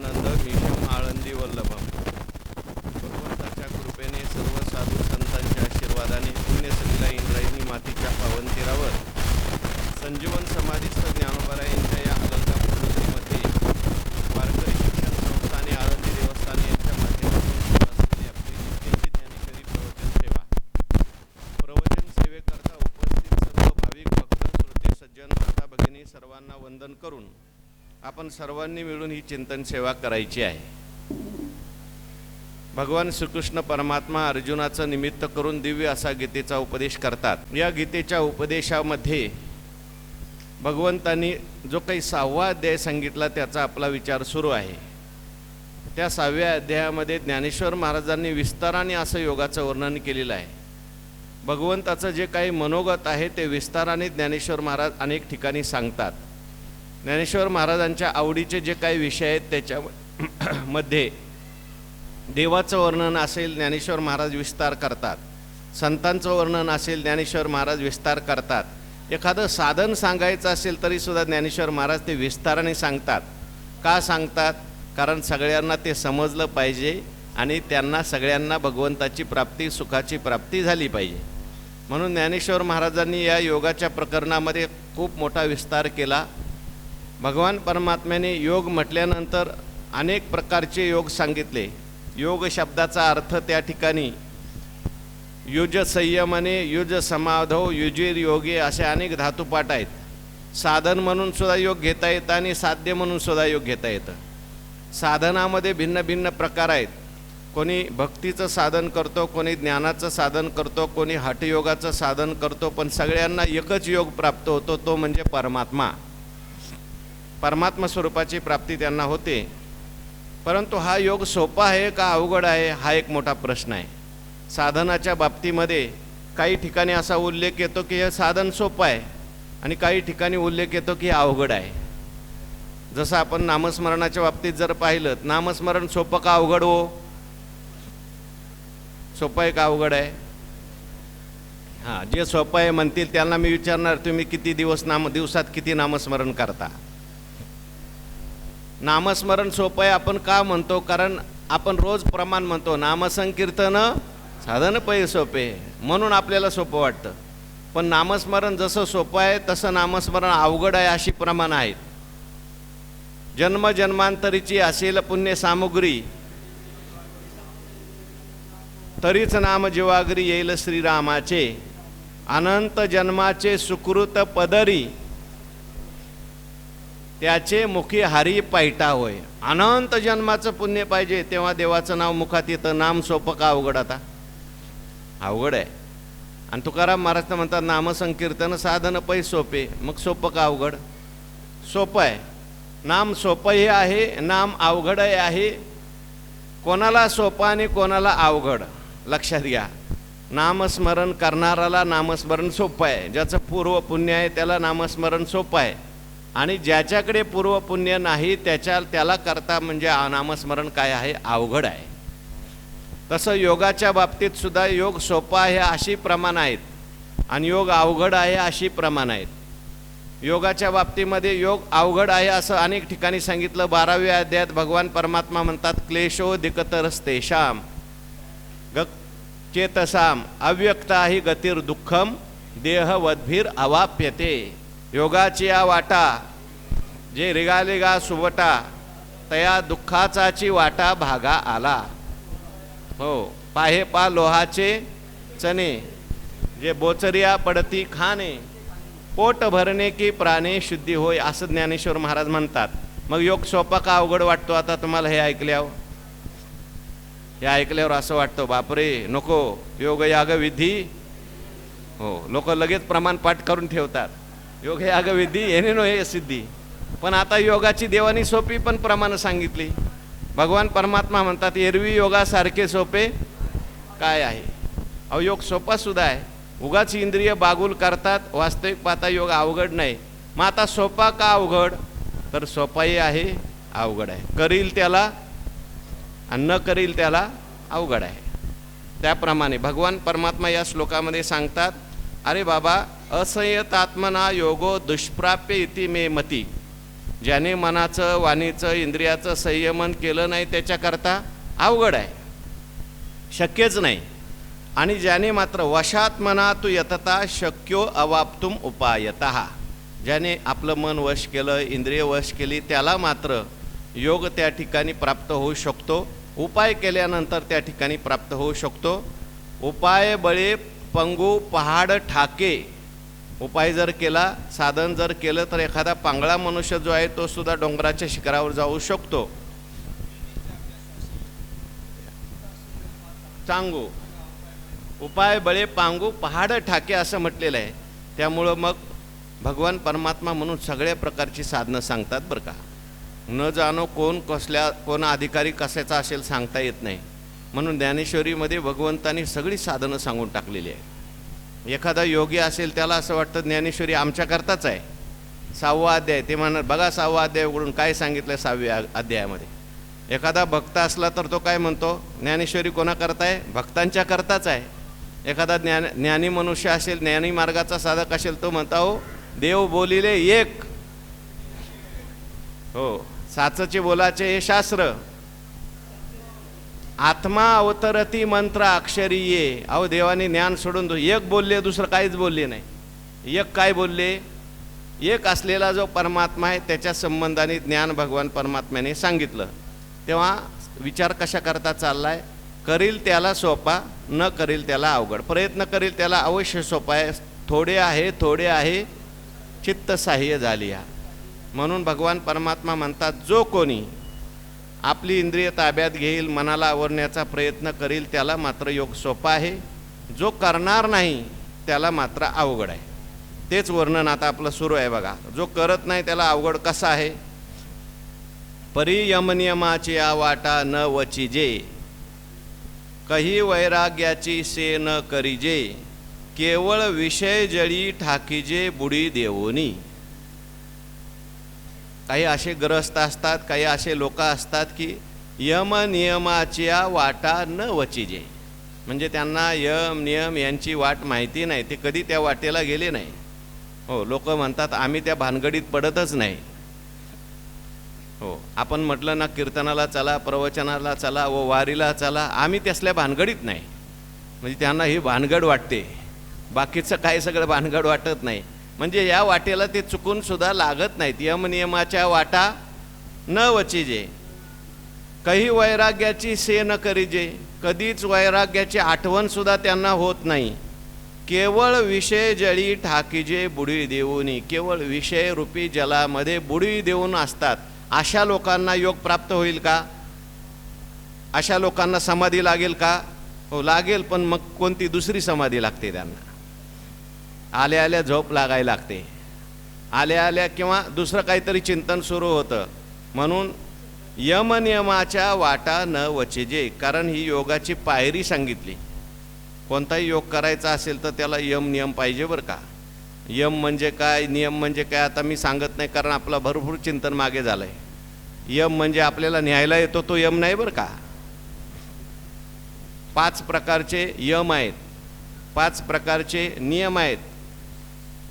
परमानंद mission Alandi Vallabham. भगवंताच्या कृपेने सर्व साधू संतांच्या आशीर्वादाने पुण्यसलीला इंद्रायणी मातीच्या पावन तीरावर संजीवन समाधीस्थ ज्ञानोबारायांच्या या अलंकापूर्णमध्ये वारकरी शिक्षण संस्था आणि आळंदी देवस्थान यांच्या माध्यमातून सुरू असलेली आपली नित्याची ज्ञानेश्वरी प्रवचन सेवा. प्रवचन सेवेकरता उपस्थित सर्व भाविक भक्त श्रोते सज्जन माता भगिनी सर्वांना वंदन करून आपण सर्वांनी मिळून ही चिंतन सेवा करायची आहे. भगवान श्रीकृष्ण परमात्मा अर्जुनाचं निमित्त करून दिव्य असा गीतेचा उपदेश करतात. या गीतेच्या उपदेशामध्ये भगवंतांनी जो काही 6वा अध्याय सांगितला त्याचा आपला विचार सुरू आहे. त्या 6व्या अध्यायामध्ये ज्ञानेश्वर महाराजांनी विस्ताराने असं योगाचं वर्णन केलेलं आहे. भगवंताचं जे काही मनोगत आहे ते विस्ताराने ज्ञानेश्वर महाराज अनेक ठिकाणी सांगतात. ज्ञानेश्वर महाराजांच्या आवडीचे जे काही विषय आहेत त्याच्यामध्ये देवाचं वर्णन असेल ज्ञानेश्वर महाराज विस्तार करतात, संतांचं वर्णन असेल ज्ञानेश्वर महाराज विस्तार करतात, एखादं साधन सांगायचं असेल तरीसुद्धा ज्ञानेश्वर महाराज ते विस्ताराने सांगतात. का सांगतात? कारण सगळ्यांना ते समजलं पाहिजे आणि त्यांना सगळ्यांना भगवंताची प्राप्ती सुखाची प्राप्ती झाली पाहिजे. म्हणून ज्ञानेश्वर महाराजांनी या योगाच्या प्रकरणामध्ये खूप मोठा विस्तार केला. भगवान परमात्म्याने योग म्हटल्यानंतर अनेक प्रकारचे योग सांगितले. योग शब्दाचा अर्थ त्या ठिकाणी युज संयमने, युज समाधो, युजीर योगे असे अनेक धातुपाठ आहेत. साधन म्हणून सुद्धा योग घेता येतं आणि साध्य म्हणून सुद्धा योग घेता येतं. साधनामध्ये भिन्न भिन्न प्रकार आहेत. कोणी भक्तीचं साधन करतो, कोणी ज्ञानाचं साधन करतो, कोणी हठयोगाचं साधन करतो, पण सगळ्यांना एकच योग प्राप्त होतो, तो म्हणजे परमात्मा. परमात्मा स्वरूपाची प्राप्ती त्यांना होते. परंतु हा योग सोपा आहे का अवघड आहे हा एक मोठा प्रश्न आहे. साधनाच्या बाबतीमध्ये काही ठिकाणी असा उल्लेख येतो की हे साधन सोपं आहे आणि काही ठिकाणी उल्लेख येतो की अवघड आहे. जसं आपण नामस्मरणाच्या बाबतीत जर पाहिलं, नामस्मरण सोपं का अवघड हो? सोपं आहे का अवघड आहे? हां, जे सोपं आहे म्हणतील त्यांना मी विचारणार, तुम्ही किती दिवसात किती नामस्मरण करता? नामस्मरण सोपं आहे आपण का म्हणतो? कारण आपण रोज प्रमाण म्हणतो, नामसंकीर्तन साधन पै सोपे, म्हणून आपल्याला सोपं वाटतं. पण नामस्मरण जसं सोपं आहे तसं नामस्मरण अवघड आहे अशी प्रमाण आहेत. जन्मजन्मांतरीची असेल पुण्य सामुग्री, तरीच नाम जीवागरी येईल श्रीरामाचे. अनंत जन्माचे सुकृत पदरी, त्याचे मुखी हरी पैठा होय. अनंत जन्माचं पुण्य पाहिजे तेव्हा देवाचं नाव मुखात येतं. नाम सोपं का अवघड? आता अवघड आहे. आणि तुकाराम महाराज म्हणतात नामसंकीर्तन साधन पै सोपे. मग सोपं का अवघड? सोपं आहे. नाम सोपंही आहे, नाम अवघडही आहे. कोणाला सोपं आणि कोणाला अवघड लक्षात घ्या. नामस्मरण करणाराला नामस्मरण सोपं आहे. ज्याचं पूर्व पुण्य आहे त्याला नामस्मरण सोपं आहे. आणि ज्याच्याकडे पूर्व पुण्य नाही त्याला करता म्हणजे नामस्मरण काय आहे? अवघड आहे. तसं योगाच्या बाबतीत सुद्धा योग सोपा आहे अशी प्रमाण आहेत आणि योग अवघड आहे अशी प्रमाण आहेत. योगाच्या बाबतीमध्ये योग अवघड आहे असं अनेक ठिकाणी सांगितलं. 12व्या अध्यायात भगवान परमात्मा म्हणतात क्लेशोदिकतरस्तेषाम चेतसाम अव्यक्ताहि गतिर् दुःखम देहवद्भिर अवाप्यते. योगाची या वाटा जे रिगालिगा सुवटा, तया दुःखाचाची वाटा भागा आला. हो, पाहे पा लोहाचे चणे, जे बोचरिया पडती खाणे, पोट भरणे की प्राणे शुद्धी होय असं ज्ञानेश्वर महाराज म्हणतात. मग योग सोपा का अवघड वाटतो? आता तुम्हाला हे ऐकल्यावर असं वाटतं बापरे नको योग याग विधी. हो, लोक लगेच प्रमाण पाठ करून ठेवतात. योग याग विधी येणे नो हे सिद्धी. पण आता योगाची देवानी सोपी पण प्रमाण सांगितली. भगवान परमात्मा म्हणतात एरवी योगासारखे सोपे काय आहे? अहो, योग सोपा सुद्धा आहे. उगाच इंद्रिय बागुल करतात. वास्तविक पाहता योग अवघड नाही. मग आता सोपा का अवघड? तर सोपाही आहे, अवघड आहे. करील त्याला आणि न करील त्याला अवघड आहे. त्याप्रमाणे भगवान परमात्मा या श्लोकामध्ये सांगतात, अरे बाबा, असंयतात्मना योगो दुष्प्राप्य इति मे मती. ज्याने मनाचं वाणीचं इंद्रियाचं संयमन केलं नाही त्याच्याकरता अवघड आहे, शक्यच नाही. आणि ज्याने मात्र वशात मना तू यतता शक्यो अवाप्तुम उपायतः, ज्याने आपलं मन वश केलं, इंद्रिय वश केली, त्याला मात्र योग त्या ठिकाणी प्राप्त होऊ शकतो. उपाय केल्यानंतर त्या ठिकाणी प्राप्त होऊ शकतो. उपाय बळे पंगू पहाड ठाके, उपाय जर केला, साधन जर केलं तर एखादा पांगळा मनुष्य जो आहे तो सुद्धा डोंगराच्या शिखरावर जाऊ शकतो. सांगू उपाय बळे पांगू पहाड ठाके असं म्हटलेलं आहे. त्यामुळं मग भगवान परमात्मा म्हणून सगळ्या प्रकारची साधनं सांगतात बरं का. न जाणो कोण अधिकारी कशाचा असेल सांगता येत नाही. म्हणून ज्ञानेश्वरीमध्ये भगवंतांनी सगळी साधनं सांगून टाकलेली आहे. एखादा योगी असेल त्याला असं वाटतं ज्ञानेश्वरी आमच्याकरताच आहे. 6वा अध्याय ते म्हणणार, बघा 6वा अध्याय उघडून काय सांगितलं 6व्या अध्यायामध्ये. एखादा भक्त असला तर तो काय म्हणतो, ज्ञानेश्वरी कोणाकरता आहे? भक्तांच्या करताच आहे. एखादा ज्ञानी मनुष्य असेल, ज्ञानी मार्गाचा साधक असेल, तो म्हणता हो देव बोलिले एक, हो साचचे बोलाचे हे शास्त्र, आत्मा अवतरती मंत्र अक्षरी ये. अहो देवाने ज्ञान सोडून एक बोलले, दुसरं काहीच बोलले नाही. एक काय बोलले? एक असलेला जो परमात्मा आहे त्याच्या संबंधाने ज्ञान भगवान परमात्म्याने सांगितलं. तेव्हा विचार कशा करता चाललाय? करील त्याला सोपा, न करील त्याला अवघड. प्रयत्न करील त्याला अवश्य सोपा आहे. थोडे आहे चित्त साह्य झाली. म्हणून भगवान परमात्मा म्हणतात, जो कोणी आपली इंद्रिय ताब्यात घेईल, मनाला आवरण्याचा प्रयत्न करील त्याला मात्र योग सोपा आहे. जो करणार नाही त्याला मात्र अवघड आहे. तेच वर्णन आता आपलं सुरू आहे बघा. जो करत नाही त्याला अवघड कसा आहे? परी यमनियमाची वाटा न वचिजे, कही वैराग्याची से न करीजे, केवळ विषय जळी ठाकीजे बुडी देवोनी. काही असे ग्रस्त असतात, काही असे लोक असतात की यम नियमाच्या वाटा न वचिजे, म्हणजे त्यांना यम नियम यांची वाट माहिती नाही, ते कधी त्या वाटेला गेले नाही. हो, लोक म्हणतात आम्ही त्या भानगडीत पडतच नाही. हो, आपण म्हटलं ना कीर्तनाला चला, प्रवचनाला चला व वारीला चला, आम्ही त्यासल्या भानगडीत नाही. म्हणजे त्यांना ही भानगड वाटते, बाकीचं काय सगळं भानगड वाटत नाही. म्हणजे या वाटेला ते चुकून सुद्धा लागत नाहीत. यमनियमाच्या वाटा न वचिजे, काही वैराग्याची से न करीजे, कधीच वैराग्याची आठवण सुद्धा त्यांना होत नाही. केवळ विषय जळी ठाकीजे बुडी देऊनी, केवळ विषय रूपी जलामध्ये बुडी देऊन असतात. अशा लोकांना योग प्राप्त होईल का? अशा लोकांना समाधी लागेल का? हो लागेल, पण मग कोणती दुसरी समाधी लागते त्यांना. आल्या आल्या झोप लागायला लागते, आल्या आल्या किंवा दुसरं काहीतरी चिंतन सुरू होतं. म्हणून यमनियमाच्या वाटा न वचिजे, कारण ही योगाची पायरी सांगितली. कोणताही योग करायचा असेल तर त्याला यम नियम पाहिजे बरं का. यम म्हणजे काय, नियम म्हणजे काय आता मी सांगत नाही, कारण आपला भरपूर चिंतन मागे झालं आहे. यम म्हणजे आपल्याला न्यायला येतो तो यम नाही बरं का. 5 प्रकारचे यम आहेत, 5 प्रकारचे नियम आहेत.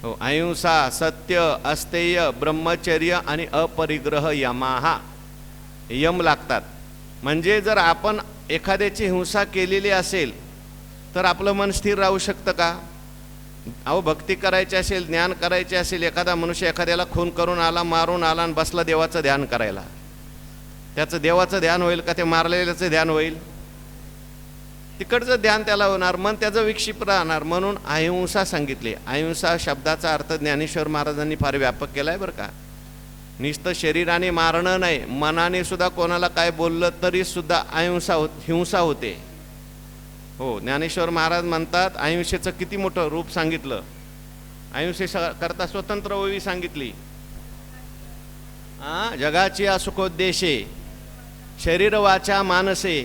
हो, अहिंसा, सत्य, अस्तेय, ब्रह्मचर्य आणि अपरिग्रह यमाहा यम लागतात. म्हणजे जर आपण एखाद्याची हिंसा केलेली असेल तर आपलं मन स्थिर राहू शकतं का? अहो भक्ती करायची असेल, ज्ञान करायचे असेल, एखादा मनुष्य एखाद्याला खून करून आला, मारून आला आणि बसला देवाचं ध्यान करायला, त्याचं देवाचं ध्यान होईल का? ते मारलेल्याचं ध्यान होईल? तिकडचं ध्यान त्याला होणार, मन त्याचं विक्षिप्त राहणार. म्हणून अहिंसा सांगितली. अहिंसा शब्दाचा अर्थ ज्ञानेश्वर महाराजांनी फार व्यापक केला आहे बरं का. नुसतं शरीराने मारणं नाही, मनाने सुद्धा कोणाला काय बोललं तरी सुद्धा हिंसा होते. हो, ज्ञानेश्वर महाराज म्हणतात अहिंसेचं किती मोठं रूप सांगितलं. अहिंसेकरता स्वतंत्र ओवी सांगितली. जगाची सुखोद्देशे शरीर वाचा मानसे,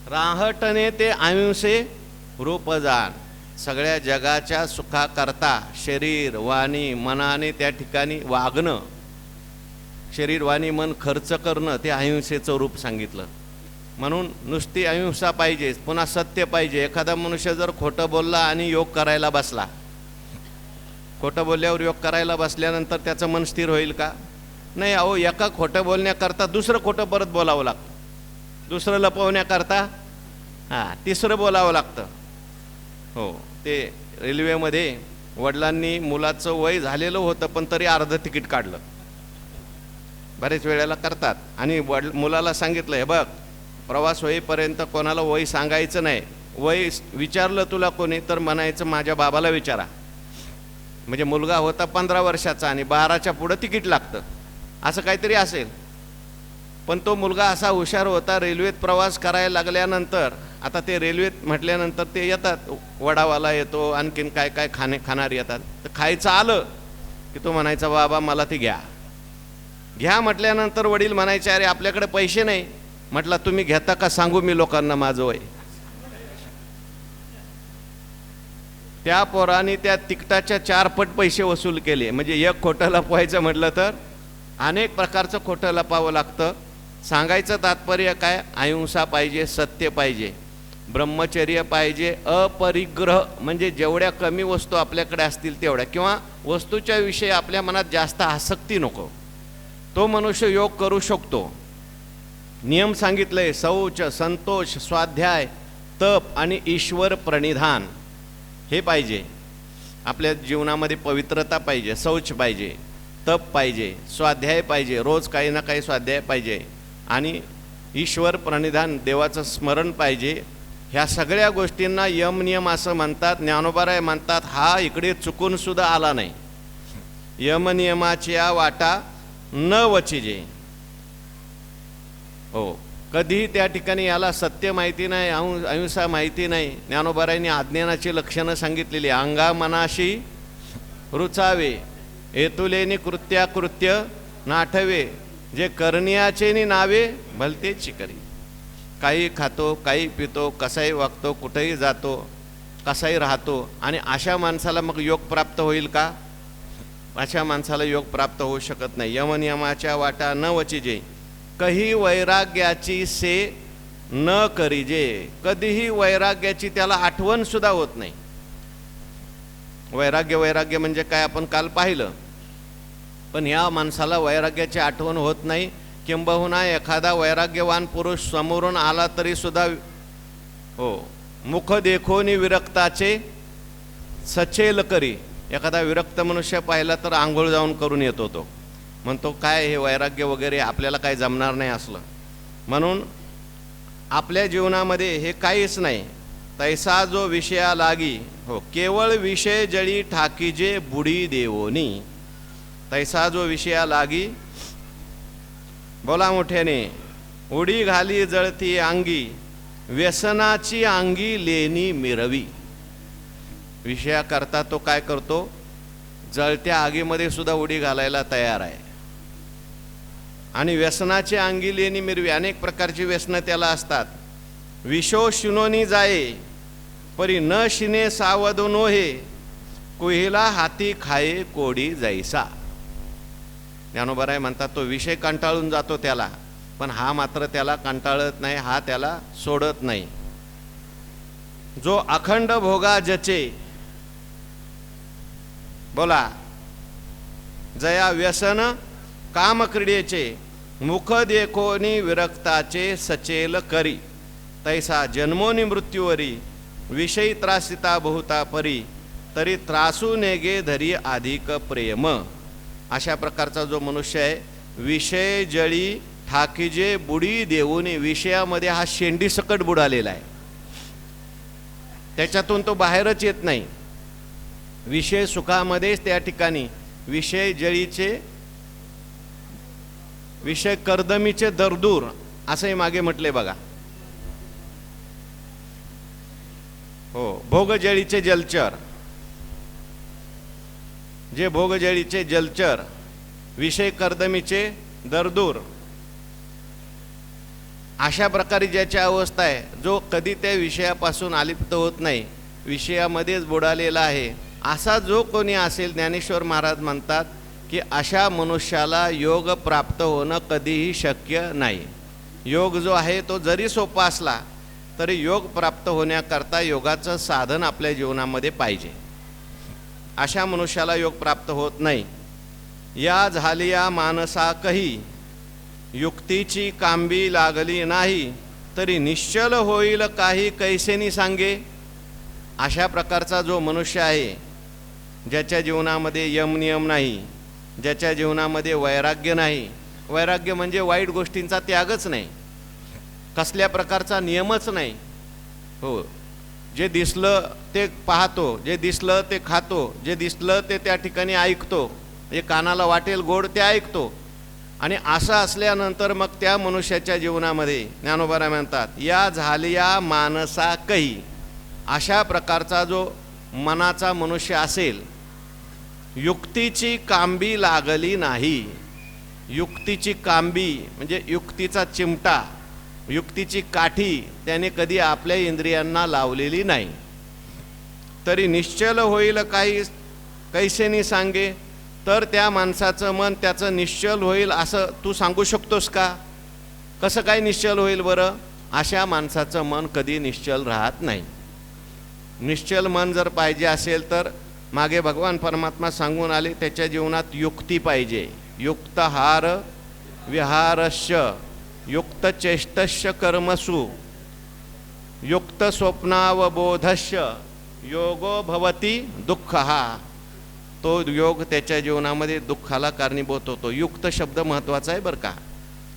राहटणे ते अहिंसे रूप जाण. सगळ्या जगाच्या सुखाकरता शरीर वाणी मनाने त्या ठिकाणी वागणं, शरीर वाणी मन खर्च करणं, ते अहिंसेचं रूप सांगितलं. म्हणून नुसती अहिंसा पाहिजे, पुन्हा सत्य पाहिजे. एखादा मनुष्य जर खोटं बोलला आणि योग करायला बसला, खोटं बोलल्यावर योग करायला बसल्यानंतर त्याचं मन स्थिर होईल का? नाही, अहो एका खोटं बोलण्याकरता दुसरं खोटं परत बोलावं लागतं, दुसरं लपवण्याकरता तिसरं बोलावं लागतं. हो, ते रेल्वेमध्ये वडिलांनी मुलाचं वय झालेलं होतं पण तरी अर्ध तिकीट काढलं, बरेच वेळेला करतात. आणि मुलाला सांगितलं, हे बघ प्रवास होईपर्यंत कोणाला वय सांगायचं नाही, वय विचारलं तुला कोणी तर म्हणायचं माझ्या बाबाला विचारा. म्हणजे मुलगा होता 15 वर्षाचा आणि 12च्या पुढं तिकीट लागतं असं काहीतरी असेल. पण तो मुलगा असा हुशार होता, रेल्वेत प्रवास करायला लागल्यानंतर, आता ते रेल्वेत म्हटल्यानंतर ते येतात, वडावाला येतो, आणखीन काय काय खाणारे येतात, तर खायचं आलं की तो म्हणायचा बाबा मला ते घ्या. घ्या म्हटल्यानंतर वडील म्हणायचे अरे आपल्याकडे पैसे नाही. म्हटलं तुम्ही घेता का सांगू मी लोकांना माझं वय. त्या पोराने त्या तिकटाच्या 4 पट पैसे वसूल केले. म्हणजे एक खोटं लपवायचं म्हटलं तर अनेक प्रकारचं खोटं लपावं लागतं. सांगायचं तात्पर्य काय, अहिंसा पाहिजे, सत्य पाहिजे, ब्रह्मचर्य पाहिजे, अपरिग्रह म्हणजे जेवढ्या कमी वस्तू आपल्याकडे असतील तेवढ्या, किंवा वस्तूच्या विषयी आपल्या मनात जास्त आसक्ती नको, तो मनुष्य योग करू शकतो. नियम सांगितले, शौच, संतोष, स्वाध्याय, तप आणि ईश्वर प्रणिधान हे पाहिजे. आपल्या जीवनामध्ये पवित्रता पाहिजे, शौच पाहिजे, तप पाहिजे, स्वाध्याय पाहिजे, रोज काही ना काही स्वाध्याय पाहिजे, आणि ईश्वर प्रणिधान देवाचं स्मरण पाहिजे. ह्या सगळ्या गोष्टींना यम नियम असं म्हणतात. ज्ञानोबाराय म्हणतात हा इकडे चुकून सुद्धा आला नाही. यमनियमाच्या वाटा न वचिजे. हो, कधीही त्या ठिकाणी याला सत्य माहिती नाही, अहिंसा माहिती नाही. ज्ञानोबारायांनी अज्ञानाची लक्षणं सांगितलेली. अंगा मनाशी रुचावे, एतुलेनी कृत्याकृत्य नाठवे, जे करण्याचे नि नावे भलतेची करी. काही खातो, काही पितो, कसाही वागतो, कुठेही जातो, कसाही राहतो, आणि अशा माणसाला मग योग प्राप्त होईल का? अशा माणसाला योग प्राप्त होऊ शकत नाही. यमनियमाच्या वाटा न वचिजे, कही वैराग्याची से न करीजे. कधीही वैराग्याची त्याला आठवण सुद्धा होत नाही. वैराग्य म्हणजे काय आपण काल पाहिलं. पण या माणसाला वैराग्याची आठवण होत नाही. किंबहुना एखादा वैराग्यवान पुरुष समोरून आला तरी सुद्धा हो, मुख देखोनी विरक्ताचे सचेल करी. एखादा विरक्त मनुष्य पाहिला तर आंघोळ जाऊन करून येतो. तो म्हणतो काय हे वैराग्य वगैरे आपल्याला काय जमणार नाही असलं. म्हणून आपल्या जीवनामध्ये हे काहीच नाही. तैसा जो विषया लागी, हो, केवळ विषय जळी ठाकीजे बुडी देवोनी. तैसा जो विषया लागी, बोला मोठ्याने, उडी घाली जळती अंगी, व्यसनाची अंगी लेणी मिरवी. विषयाकरता तो काय करतो, जळत्या आगीमध्ये सुद्धा उडी घालायला तयार आहे. आणि व्यसनाची अंगी लेणी मिरवी, अनेक प्रकारची व्यसनं त्याला असतात. विषो शिनोनी जाये, परी न शिने सावधो नोहे, कुहिला हाती खाये कोडी जैसा. ज्ञानोबाराय म्हणतात तो विषय कंटाळून जातो त्याला, पण हा मात्र त्याला कंटाळत नाही, हा त्याला सोडत नाही. जो अखंड भोगा जचे, बोला, जया व्यसन कामक्रीडेचे, मुख देखोनी विरक्ताचे सचेल करी. तैसा जन्मोनी मृत्यूवरी, विषयी त्रासिता बहुता परी, तरी त्रासू नेगे धरी अधिक प्रेम. अशा प्रकारचा जो मनुष्य आहे, विषय जळी ठाकीजे बुडी देऊनी, विषयामध्ये हा शेंडी सकट बुडालेला आहे. त्याच्यातून तो बाहेरच येत नाही. विषय सुखामध्येच त्या ठिकाणी विषय जळीचे, विषय कर्दमीचे दरदूर असंही मागे म्हटले बघा. हो, भोगजळीचे जलचर, जे भोगजळीचे जलचर, विषय कर्दमीचे दरदूर, अशा प्रकारे ज्याची अवस्था आहे, जो कधी त्या विषयापासून अलिप्त होत नाही, विषयामध्येच बुडालेला आहे, असा जो कोणी असेल, ज्ञानेश्वर महाराज म्हणतात की अशा मनुष्याला योग प्राप्त होणं कधीही शक्य नाही. योग जो आहे तो जरी सोपा असला तरी योग प्राप्त होण्याकरता योगाचं साधन आपल्या जीवनामध्ये पाहिजे. अशा मनुष्याला योग प्राप्त होत नाही. या झालिया मानसा कही, युक्तीची कांबी लागली नाही, तरी निश्चल होईल काही कैसेनी सांगे. अशा प्रकारचा जो मनुष्य आहे, ज्याच्या जीवनामध्ये यम नियम नाही, ज्याच्या जीवनामध्ये वैराग्य नाही. वैराग्य म्हणजे वाईट गोष्टींचा त्यागच नाही, कसल्या प्रकारचा नियमच नाही. हो, जे दिसलं ते पाहतो, जे दिसलं ते खातो, जे दिसलं ते त्या ठिकाणी ऐकतो, जे कानाला वाटेल गोड ते ऐकतो. आणि असं असल्यानंतर मग त्या मनुष्याच्या जीवनामध्ये ज्ञानोबा म्हणतात, या झालिया मानसा कही. अशा प्रकारचा जो मनाचा मनुष्य असेल, युक्तीची कांबी लागली नाही. युक्तीची कांबी म्हणजे युक्तीचा चिमटा, युक्तीची काठी त्याने कधी आपल्या इंद्रियांना लावलेली नाही. तरी निश्चल होईल काही कैसेनी सांगे. तर त्या माणसाचं मन त्याचं निश्चल होईल असं तू सांगू शकतोस का? कसं काय निश्चल होईल बरं? अशा माणसाचं मन कधी निश्चल राहत नाही. निश्चल मन जर पाहिजे असेल तर मागे भगवान परमात्मा सांगून आले, त्याच्या जीवनात युक्ती पाहिजे. युक्त हार विहारस्य युक्त चेष्टस्य कर्मसु युक्त स्वप्नावबोधस्य योगो भवती दुःख. हा तो योग त्याच्या जीवनामध्ये दुःखाला कारणीभूत होतो. युक्त शब्द महत्त्वाचा आहे बरं का.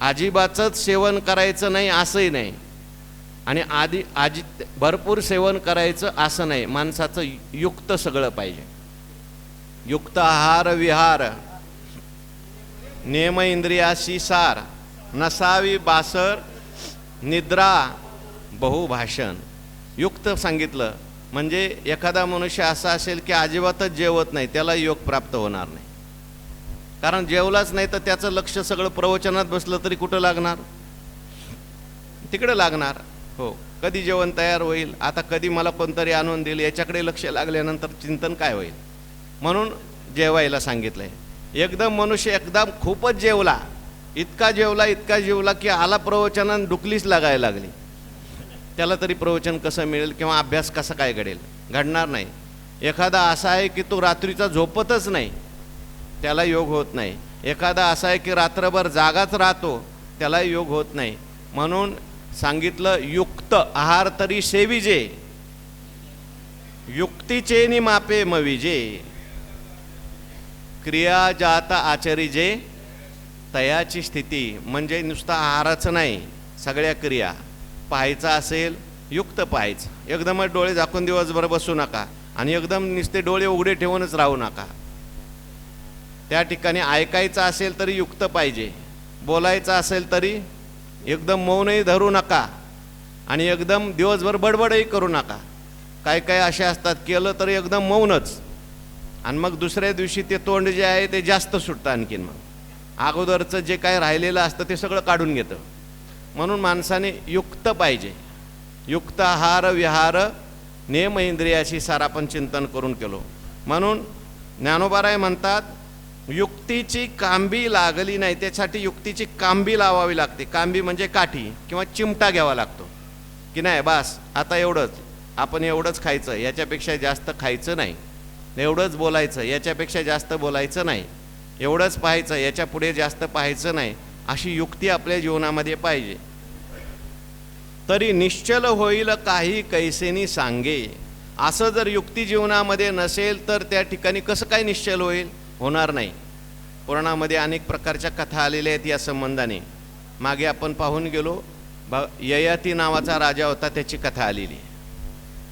अजिबातच सेवन करायचं नाही असंही नाही, आणि आजी भरपूर सेवन करायचं असं नाही. माणसाचं युक्त सगळं पाहिजे. युक्त आहार विहार, नेम इंद्रियाशी सार, नसावी बासर निद्रा बहुभाषण. युक्त सांगितलं म्हणजे एखादा मनुष्य असा असेल की अजिबातच जेवत नाही, त्याला योग प्राप्त होणार नाही. कारण जेवलाच नाही तर त्याचं लक्ष सगळं प्रवचनात बसलं तरी कुठं लागणार? तिकडे लागणार. हो, कधी जेवण तयार होईल, आता कधी मला कोणतरी आणून देईल, याच्याकडे लक्ष लागल्यानंतर चिंतन काय होईल? म्हणून जेवायला सांगितलंय. एकदम मनुष्य एकदम खूपच जेवला, इतका जेवला की आला प्रवचनात डुकलीच लागायला लागली, त्याला तरी प्रवचन कसं मिळेल किंवा अभ्यास कसा काय घडेल? घडणार नाही. एखादा असा आहे की तो रात्रीचा झोपतच नाही, त्याला योग होत नाही. एखादा असा आहे की रात्रभर जागाच राहतो, त्याला योग होत नाही. म्हणून सांगितलं, युक्त आहार तरी सेविजे, युक्तीचे नि मापे मविजे, क्रिया जाता आचरिजे तयाची स्थिती. म्हणजे नुसता आहाराचं नाही, सगळ्या क्रिया. पाहायचं असेल युक्त पाहायचं, एकदमच डोळे झाकून दिवसभर बसू नका आणि एकदम नुसते डोळे उघडे ठेवूनच राहू नका. त्या ठिकाणी ऐकायचं असेल तरी युक्त पाहिजे, बोलायचं असेल तरी एकदम मौनही धरू नका आणि एकदम दिवसभर बडबडही करू नका. काय काय असे असतात, केलं तरी एकदम मौनच, आणि मग दुसऱ्या दिवशी ते तोंड जे आहे ते जास्त सुटतं. आणखीन मग अगोदरचं जे काय राहिलेलं असतं ते सगळं काढून घेतं. म्हणून माणसाने युक्त पाहिजे. युक्त आहार विहार नेम इंद्रियाशी सार आपण चिंतन करून केलो. म्हणून ज्ञानोबाराय म्हणतात, युक्तीची कांबी लागली नाही. त्यासाठी युक्तीची कांबी लावावी लागते. कांबी म्हणजे काठी किंवा चिमटा घ्यावा लागतो की नाही, बास आता एवढंच, आपण एवढंच खायचं, याच्यापेक्षा जास्त खायचं नाही. एवढंच बोलायचं, याच्यापेक्षा जास्त बोलायचं नाही. एवढंच पाहायचं, याच्या पुढे जास्त पाहायचं नाही. अशी युक्ती आपल्या जीवनामध्ये पाहिजे. तरी निश्चल होईल काही कैसेनी सांगे. असं जर युक्ती जीवनामध्ये नसेल तर त्या ठिकाणी कसं काय निश्चल होईल? होणार नाही. पुराणामध्ये अनेक प्रकारच्या कथा आलेल्या आहेत या संबंधाने. मागे आपण पाहून गेलो, ययाती नावाचा राजा होता, त्याची कथा आलेली.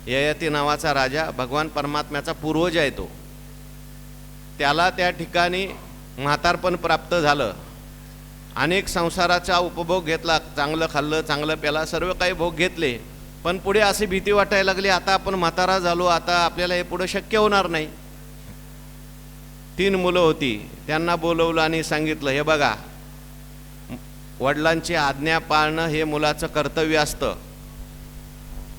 ययाती नावाचा राजा भगवान परमात्म्याचा पूर्वज आहे. तो त्याला त्या ठिकाणी म्हातारपण प्राप्त झालं. अनेक संसाराचा उपभोग घेतला, चांगलं खाल्लं, चांगलं प्याला, सर्व काही भोग घेतले. पण पुढे अशी भीती वाटायला लागली, आता आपण म्हातारा झालो, आता आपल्याला हे पुढे शक्य होणार नाही. 3 मुलं होती, त्यांना बोलवलं आणि सांगितलं, हे बघा, वडिलांची आज्ञा पाळणं हे मुलाचं कर्तव्य असतं.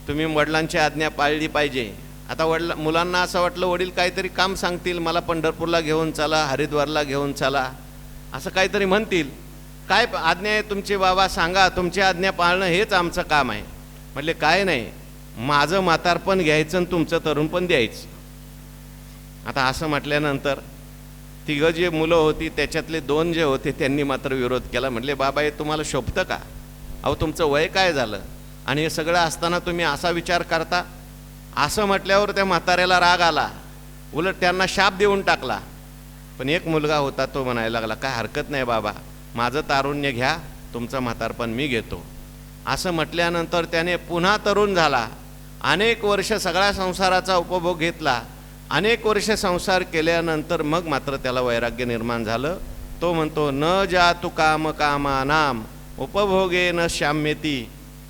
तुम्ही वडिलांची आज्ञा पाळली पाहिजे. आता मुलांना असं वाटलं, वडील काहीतरी काम सांगतील, मला पंढरपूरला घेऊन चला, हरिद्वारला घेऊन चला, असं काहीतरी म्हणतील. काय आज्ञा आहे तुमची बाबा, सांगा, तुमची आज्ञा पाळणं हेच आमचं काम आहे. म्हटले, काय नाही, माझं म्हातारपण घ्यायचं आणि तुमचं तरुणपण द्यायचं. आता असं म्हटल्यानंतर तिघं जे मुलं होती त्याच्यातले 2 जे होते त्यांनी मात्र विरोध केला. म्हटले बाबा हे तुम्हाला शोभतं का? अहो तुमचं वय काय झालं आणि हे सगळं असताना तुम्ही असा विचार करता? असं म्हटल्यावर त्या म्हाताऱ्याला राग आला, उलट त्यांना शाप देऊन टाकला. पण एक मुलगा होता तो म्हणायला लागला काय हरकत नाही बाबा, माझं तारुण्य घ्या, तुमचं म्हातारपण मी घेतो. असं म्हटल्यानंतर त्याने पुन्हा तरुण झाला, अनेक वर्ष सगळ्या संसाराचा उपभोग घेतला. अनेक वर्ष संसार केल्यानंतर मग मात्र त्याला वैराग्य निर्माण झालं. तो म्हणतो न जातु काम कामानाम उपभोगे न शाम्यती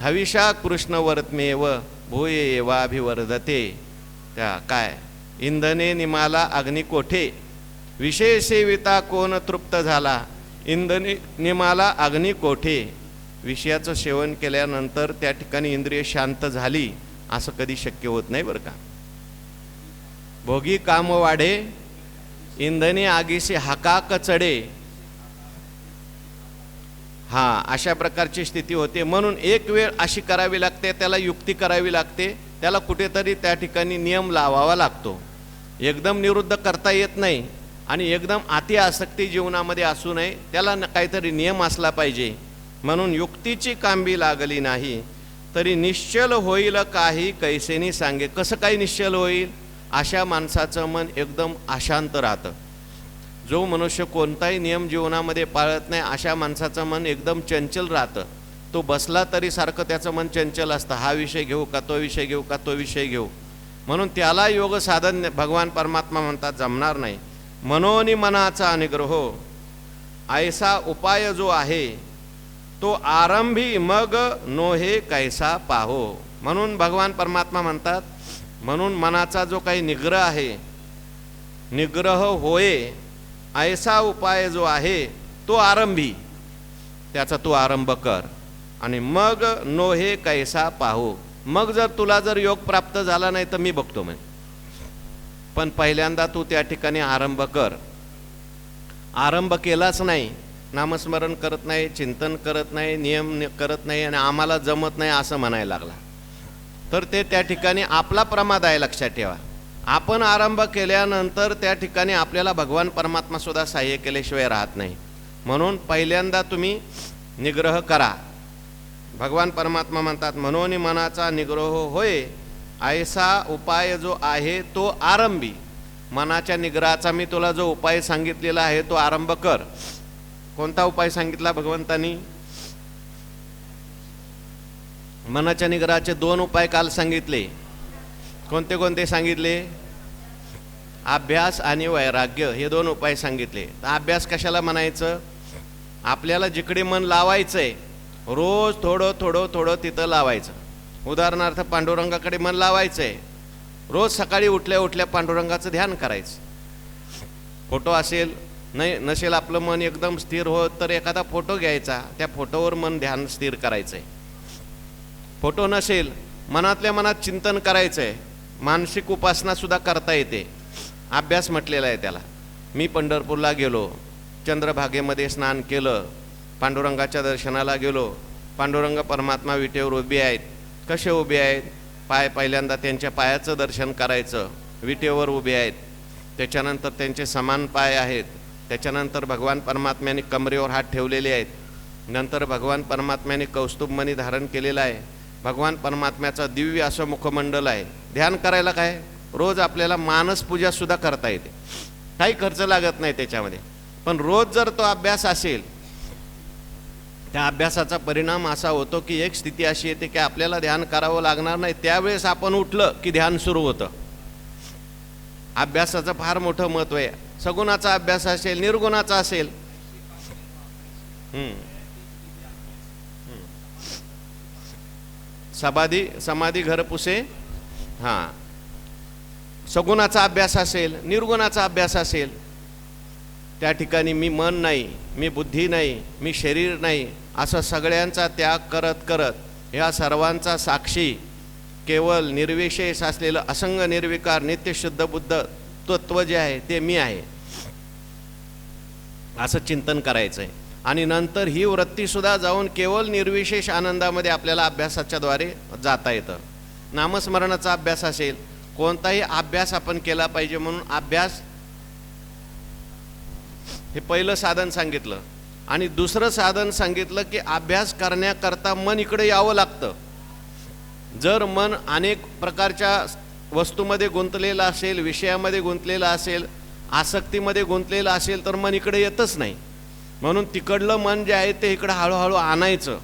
हविषा कृष्ण वर्तमेव भूये एवाभिवर्धते. त्या काय इंधने निमाला अग्नी कोठे विषय सेविता कोण तृप्त झाला. इंधने निमाला अग्नी कोठे, विषयाचं सेवन केल्यानंतर त्या ठिकाणी इंद्रिय शांत झाली असं कधी शक्य होत नाही बरं का. भोगी काम वाढे इंधने आगीसे हाकाक चढे. अशा प्रकारची स्थिती होते. म्हणून एक वेळ अशी करावी लागते, त्याला युक्ती करावी लागते, त्याला कुठेतरी त्या ठिकाणी नियम लावावा लागतो. एकदम निरुद्ध करता येत नाही आणि एकदम अति आसक्ती जीवनामध्ये असू नये, त्याला काहीतरी नियम असला पाहिजे. म्हणून युक्तीची कांबी लागली नाही तरी निश्चल होईल काही कैसेनी सांगे. कसं काही निश्चल होईल? अशा माणसाचं मन एकदम अशांत राहतं. जो मनुष्य कोणताही नियम जीवनामध्ये पाळत नाही अशा माणसाचं मन एकदम चंचल राहतं. तो बसला तरी सारखं त्याचं मन चंचल असतं, हा विषय घेऊ का तो विषय घेऊ का तो विषय घेऊ. म्हणून त्याला योग साधन भगवान परमात्मा म्हणतात जमणार नाही. मनोनी मनाचा अनुग्रह ऐसा उपाय जो आहे तो आरंभी मग नोहे कैसा पाहो. म्हणून भगवान परमात्मा म्हणतात म्हणून मनाचा जो काही निग्रह आहे, निग्रह होय ऐसा उपाय जो आहे तो आरंभी, त्याचा तू आरंभ कर आणि मग नोहे कैसा पाहो. मग जर तुला जर योग प्राप्त झाला नाही तर मी बघतो म्हणे. पण पहिल्यांदा तू त्या ठिकाणी आरंभ कर. आरंभ केलाच नाही, नामस्मरण करत नाही, चिंतन करत नाही, नियम करत नाही आणि आम्हाला जमत नाही असं म्हणायला लागला तर ते त्या ठिकाणी आपला प्रमाद आहे. लक्षात ठेवा, आपण आरंभ केल्यानंतर त्या ठिकाणी आपल्याला भगवान परमात्मा सुद्धा सहाय्य केल्याशिवाय राहत नाही. म्हणून पहिल्यांदा तुम्ही निग्रह करा. भगवान परमात्मा म्हणतात म्हणून मनाचा निग्रह होय ऐसा उपाय जो आहे तो आरंभी. मनाच्या निग्रहाचा मी तुला जो उपाय सांगितलेला आहे तो आरंभ कर. कोणता उपाय सांगितला भगवंतानी? मनाच्या निग्रहाचे 2 उपाय काल सांगितले. कोणते कोणते सांगितले? अभ्यास आणि वैराग्य हे 2 उपाय सांगितले. अभ्यास कशाला म्हणायचं? आपल्याला जिकडे मन लावायचंय रोज थोडं थोडं थोडं तिथं लावायचं. उदाहरणार्थ पांडुरंगाकडे मन लावायचंय, रोज सकाळी उठल्या उठल्या पांडुरंगाचं ध्यान करायचं. फोटो असेल नाही नसेल आपलं मन एकदम स्थिर होत तर एखादा फोटो घ्यायचा, त्या फोटोवर मन ध्यान स्थिर करायचंय. फोटो नसेल मनातल्या मनात चिंतन करायचंय. मानसिक उपासना सुद्धा करता येते. अभ्यास म्हटलेला आहे त्याला. मी पंढरपूरला गेलो, चंद्रभागेमध्ये स्नान केलं, पांडुरंगाच्या दर्शनाला गेलो. पांडुरंग परमात्मा विटेवर उभे आहेत. कसे उभे आहेत? पाय पहिल्यांदा त्यांच्या पायाचं दर्शन करायचं. विटेवर उभे आहेत, त्याच्यानंतर त्यांचे समान पाय आहेत. त्याच्यानंतर भगवान परमात्म्याने कमरेवर हात ठेवलेले आहेत. नंतर भगवान परमात्म्याने कौस्तुभमणी धारण केलेला आहे. भगवान परमात्म्याचा दिव्य असं मुखमंडल आहे. ध्यान करायला काय रोज आपल्याला मानसपूजा सुद्धा करता येते, काही खर्च लागत नाही त्याच्यामध्ये. पण रोज जर तो अभ्यास असेल त्या अभ्यासाचा परिणाम असा होतो की एक स्थिती अशी येते की आपल्याला ध्यान करावं लागणार नाही, त्यावेळेस आपण उठलं की ध्यान सुरू होतं. अभ्यासाचं फार मोठं महत्त्व आहे. सगुणाचा अभ्यास असेल निर्गुणाचा असेल, समाधी घर पुसे. सगुणाचा अभ्यास असेल निर्गुणाचा अभ्यास असेल, त्या ठिकाणी मी मन नाही, मी बुद्धी नाही, मी शरीर नाही असं सगळ्यांचा त्याग करत करत ह्या सर्वांचा साक्षी केवळ निर्विशेष असलेलं असंग निर्विकार नित्यशुद्ध बुद्ध तत्व जे आहे ते मी आहे असं चिंतन करायचं आहे. आणि नंतर ही वृत्तीसुद्धा जाऊन केवळ निर्विशेष आनंदामध्ये आपल्याला अभ्यासाच्या द्वारे जाता येतं. नामस्मरणाचा अभ्यास असेल, कोणताही अभ्यास आपण केला पाहिजे. म्हणून अभ्यास हे पहिलं साधन सांगितलं. आणि दुसरं साधन सांगितलं की अभ्यास करण्याकरता मन इकडे यावं लागतं. जर मन अनेक प्रकारच्या वस्तूमध्ये गुंतलेलं असेल, विषयामध्ये गुंतलेलं असेल, आसक्तीमध्ये गुंतलेलं असेल, तर मन इकडे येतच नाही. म्हणून तिकडलं मन जे आहे ते इकडं हळूहळू आणायचं.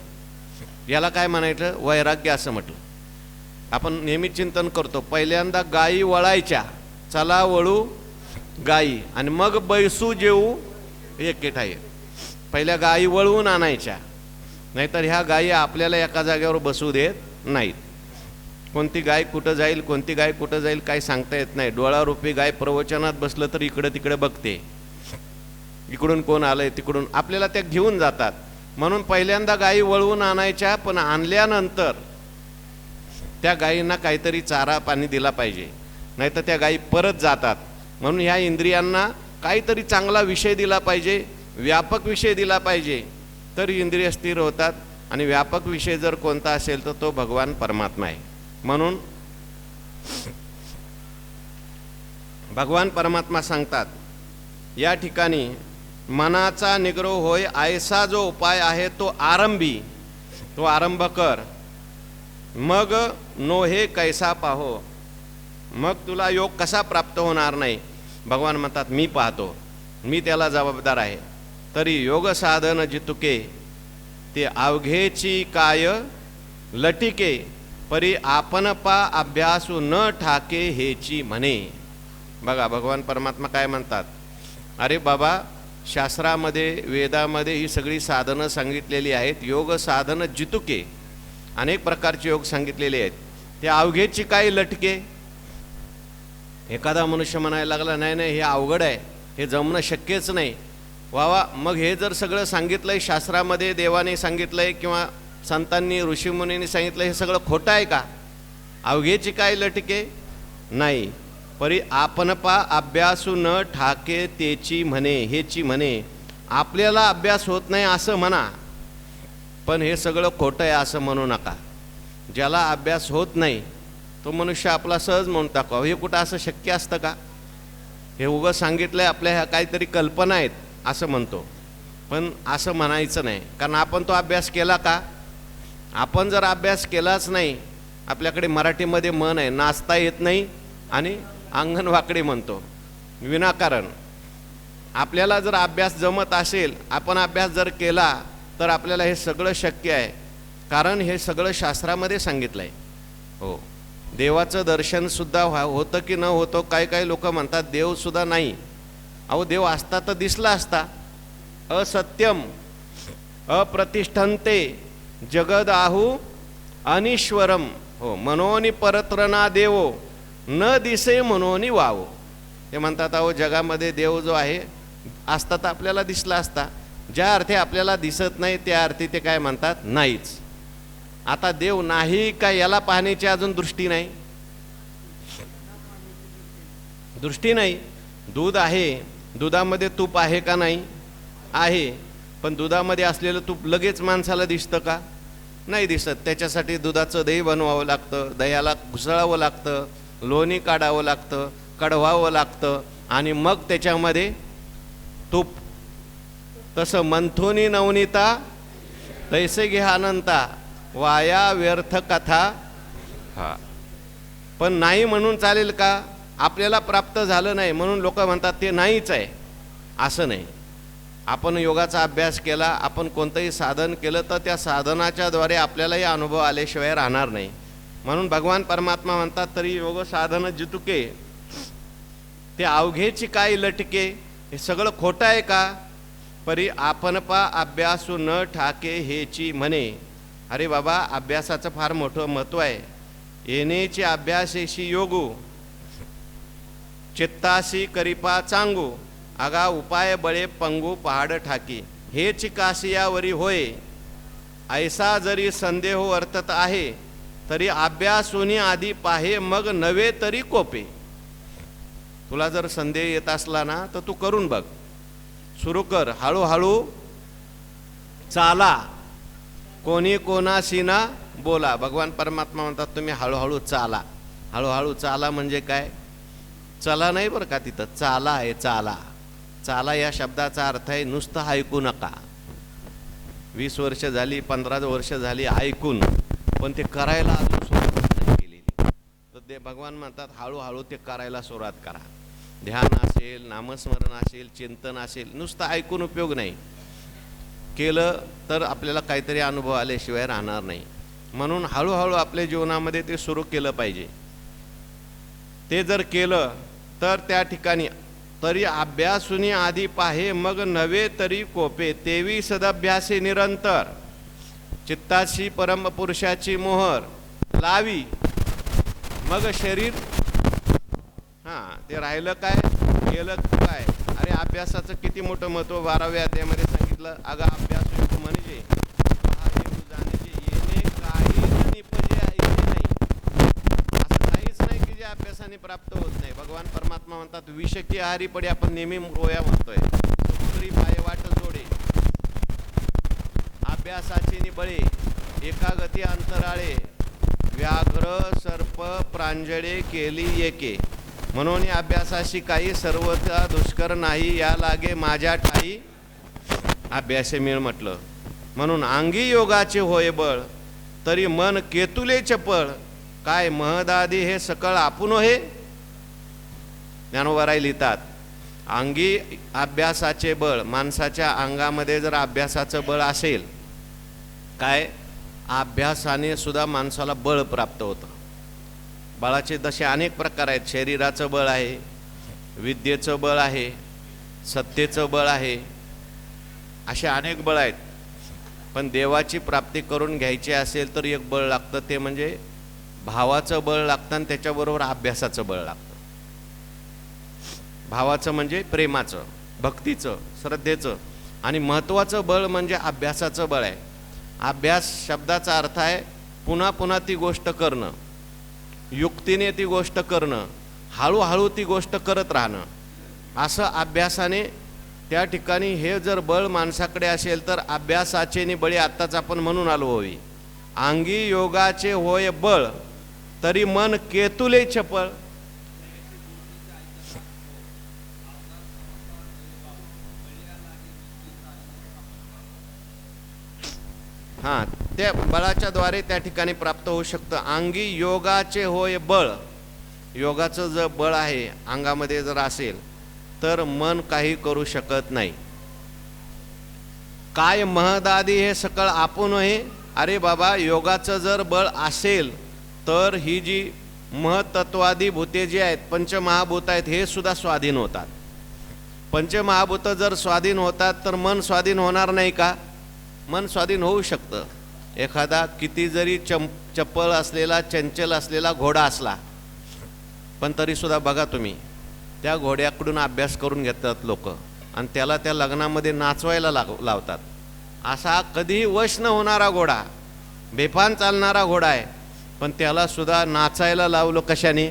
याला काय म्हणायचं? वैराग्य असं म्हटलं. आपण नेहमी चिंतन करतो, पहिल्यांदा गायी वळायच्या, चला वळू गायी, आणि मग बैसू जेऊ एकेट आहे. पहिल्या गायी वळवून आणायच्या, नाहीतर ह्या गायी आपल्याला एका जागेवर बसू देत नाहीत. कोणती गाय कुठं जाईल, कोणती गाय कुठं जाईल काही सांगता येत नाही. डोळारूपी गाय प्रवचनात बसलं तर इकडं तिकडे बघते, इकडून कोण आलंय तिकडून, आपल्याला त्या घेऊन जातात. म्हणून पहिल्यांदा गायी वळवून आणायच्या, पण आणल्यानंतर त्या गायींना काहीतरी चारा पाणी दिला पाहिजे, नाहीतर त्या गायी परत जातात. म्हणून ह्या इंद्रियांना काहीतरी चांगला विषय दिला पाहिजे, व्यापक विषय दिला पाहिजे, तर इंद्रिय स्थिर होतात. आणि व्यापक विषय जर कोणता असेल तर तो भगवान परमात्मा आहे. म्हणून भगवान परमात्मा सांगतात या ठिकाणी, मनाचा निग्रह होय ऐसा जो उपाय आहे तो आरंभी, तो आरंभ कर, मग नोहे कैसा पाहो, मग तुला योग कसा प्राप्त होणार नाही. भगवान म्हणतात मी पाहतो, मी त्याला जबाबदार आहे. तरी योग साधन जितुके ते अवघेची काय लटिके, परी आपण पा अभ्यासू न ठाके हेची म्हणे. बघा भगवान परमात्मा काय म्हणतात, अरे बाबा, शास्त्रामध्ये वेदामध्ये ही सगळी साधनं सांगितलेली आहेत. योग साधनं जितुके, अनेक प्रकारचे योग सांगितलेले आहेत. ते अवघेची काय लटके. एखादा मनुष्य म्हणायला लागला नाही नाही हे अवघड आहे, हे जमणं शक्यच नाही. वा, मग हे जर सगळं सांगितलंय शास्त्रामध्ये, देवाने सांगितलंय किंवा संतांनी ऋषीमुनींनी सांगितलं, हे सगळं खोटं आहे का? अवघेची काय लटके नाही, परी आपण पा अभ्यासू न ठाके तेची म्हणे, हेची म्हणे. आपल्याला अभ्यास होत नाही असं म्हणा, पण हे सगळं खोटं आहे असं म्हणू नका. ज्याला अभ्यास होत नाही तो मनुष्य आपला सहज म्हणून टाकावं, हे कुठं असं शक्य असतं का? हे उगं सांगितलंय, आपल्या ह्या काहीतरी कल्पना आहेत असं म्हणतो. पण असं म्हणायचं नाही, कारण आपण तो अभ्यास केला का? आपण जर अभ्यास केलाच नाही, आपल्याकडे मराठीमध्ये म्हण आहे, नाचता येत नाही आणि अंगण वाकडे म्हणतो विनाकारण. आपल्याला जर अभ्यास जमत असेल, आपण अभ्यास जर केला, तर आपल्याला हे सगळं शक्य आहे, कारण हे सगळं शास्त्रामध्ये सांगितलं आहे. हो, देवाचं दर्शनसुद्धा होतं की न होतं. काही लोक म्हणतात देवसुद्धा नाही. अहो, देव असता तर दिसला असता. असत्यम अप्रतिष्ठन्ते जगदाहू अनीश्वरम, हो, मनोनी परत्रना देवो न दिसे मनोनी वावो. ते म्हणतात अहो, जगामध्ये देव जो आहे असता तर आपल्याला दिसला असता. ज्या अर्थी आपल्याला दिसत नाही त्या अर्थी ते काय म्हणतात, नाहीच. आता देव नाही का याला पाहण्याची अजून दृष्टी नाही, दृष्टी नाही. दूध आहे, दुधामध्ये तूप आहे का? नाही आहे. पण दुधामध्ये असलेलं तूप लगेच माणसाला दिसतं का? नाही दिसत. त्याच्यासाठी दुधाचं दही बनवावं लागतं, दह्याला घुसळावं लागतं, लोणी काढावं लागतं, कढवावं लागतं, आणि मग त्याच्यामध्ये तूप. तसं मंथुनी नवनीता तैसे घे अनंता, वाया व्यर्थ कथा. हा, पण नाही म्हणून चालेल का? आपल्याला प्राप्त झालं नाही म्हणून लोक म्हणतात ते नाहीच आहे, असं नाही. आपण योगाचा अभ्यास केला, आपण कोणतंही साधन केलं, तर त्या साधनाच्या द्वारे आपल्यालाही अनुभव आल्याशिवाय राहणार नाही. म्हणून भगवान परमात्मा म्हणतात, तरी योग साधन जितुके ते अवघेची काय लटके. हे सगळं खोटं आहे का? परी आपण पा अभ्यासू न ठाके हेची म्हणे. अरे बाबा, अभ्यासाचं फार मोठं महत्त्व आहे. येणेची अभ्यासेशी योगू, चित्तासी करिपा चांगू, आगा उपाय बळे पंगू पहाड ठाकी. हेच कासियावरी होय, ऐसा जरी संदेह वर्तत आहे, तरी अभ्यासुनी आधी पाहे मग नवे तरी कोपे. तुला जर संदेह येत असला ना तर तू करून बघ, सुरू कर, हळूहळू चाला, कोणी कोणाशी ना बोला. भगवान परमात्मा म्हणतात तुम्ही हळूहळू चाला. हळूहळू चाला म्हणजे काय? चला नाही बरं का, तिथं चाला आहे, चाला. चाला या शब्दाचा अर्थ आहे नुसतं ऐकू नका. 20 वर्ष झाली, 15 वर्ष झाली ऐकून, पण ते करायला अजून सुरुवात नाही केलेली. तर ते भगवान म्हणतात हळूहळू ते करायला सुरुवात करा. ध्यान असेल, नामस्मरण असेल, चिंतन असेल, नुसतं ऐकून उपयोग नाही. केलं तर आपल्याला काहीतरी अनुभव आल्याशिवाय राहणार नाही. म्हणून हळूहळू आपल्या जीवनामध्ये ते सुरू केलं पाहिजे. ते जर केलं तर त्या ठिकाणी तरी अभ्यासुनी आधी पाहे मग नव्हे तरी कोपे, तेवी सदभ्यासे निरंतर चित्ताशी परमपुरुषाची मोहर लावी मग शरीर. ते राहिलं काय, केलं काय. अरे अभ्यासाचं किती मोठं महत्त्व 12व्या अध्यायामध्ये सांगितलं. अगं अभ्यास म्हणजे येणे काही निपजे ऐकणे नाही. असं काहीच नाही की जे अभ्यासाने प्राप्त होत नाही. भगवान परमात्मा म्हणतात विषकी आहारी पडे, आपण नेहमी रोया म्हणतोय. समुद्री पाय वाट जोडे अभ्यासाचे निबळे, एकागती अंतराळे व्याघ्र सर्प प्रांजळे केली एके. म्हणून अभ्यासाशी काही सर्वथा दुष्कर नाही, या लागे माझ्या ठाई अभ्यासे मिळ म्हटलं. म्हणून अंगी योगाचे होय बळ, तरी मन केतुले चपळ. काय महदादी हे सकळ आपण हे. ज्ञानोबाराय लिहितात अंगी अभ्यासाचे बळ. माणसाच्या अंगामध्ये जर अभ्यासाचं बळ असेल, काय अभ्यासाने सुद्धा माणसाला बळ प्राप्त होतं. बळाचे तसे अनेक प्रकार आहेत. शरीराचं बळ आहे, विद्येचं बळ आहे, सत्तेचं बळ आहे, असे अनेक बळ आहेत. पण देवाची प्राप्ती करून घ्यायची असेल तर एक बळ लागतं, ते म्हणजे भावाचं बळ लागतं आणि त्याच्याबरोबर अभ्यासाचं बळ लागतं. भावाचं म्हणजे प्रेमाचं, भक्तीचं, श्रद्धेचं, आणि महत्त्वाचं बळ म्हणजे अभ्यासाचं बळ आहे. अभ्यास शब्दाचा अर्थ आहे पुन्हा पुन्हा ती गोष्ट करणं, युक्तीने ती गोष्ट करणं, हळूहळू ती गोष्ट करत राहणं. असं अभ्यासाने त्या ठिकाणी हे जर बळ माणसाकडे असेल तर अभ्यासाचे नि बळी आत्ताच आपण म्हणून आलो हवी. अंगी योगाचे होय बळ, तरी मन केतुले चपळ. त्या बळाच्या द्वारे त्या ठिकाणी प्राप्त होऊ शकतं. अंगी योगाचे होय बळ. योगाचं जर बळ आहे अंगामध्ये जर असेल तर मन काही करू शकत नाही. काय महदादी हे सकळ आपण हे. अरे बाबा, योगाचं जर बळ असेल तर ही जी महतत्वादी भूते जी आहेत, पंचमहाभूत आहेत, हे सुद्धा स्वाधीन होतात. पंचमहाभूत जर स्वाधीन होतात तर मन स्वाधीन होणार नाही का? मन स्वाधीन होऊ शकतं. एखादा किती जरी चपळ असलेला, चंचल असलेला घोडा असला, पण तरीसुद्धा बघा तुम्ही, त्या घोड्याकडून अभ्यास करून घेतात लोक आणि त्याला त्या लग्नामध्ये नाचवायला लावतात. असा कधीही वश न होणारा घोडा, बेफान चालणारा घोडा आहे, पण त्याला सुद्धा नाचायला लावलं कशाने?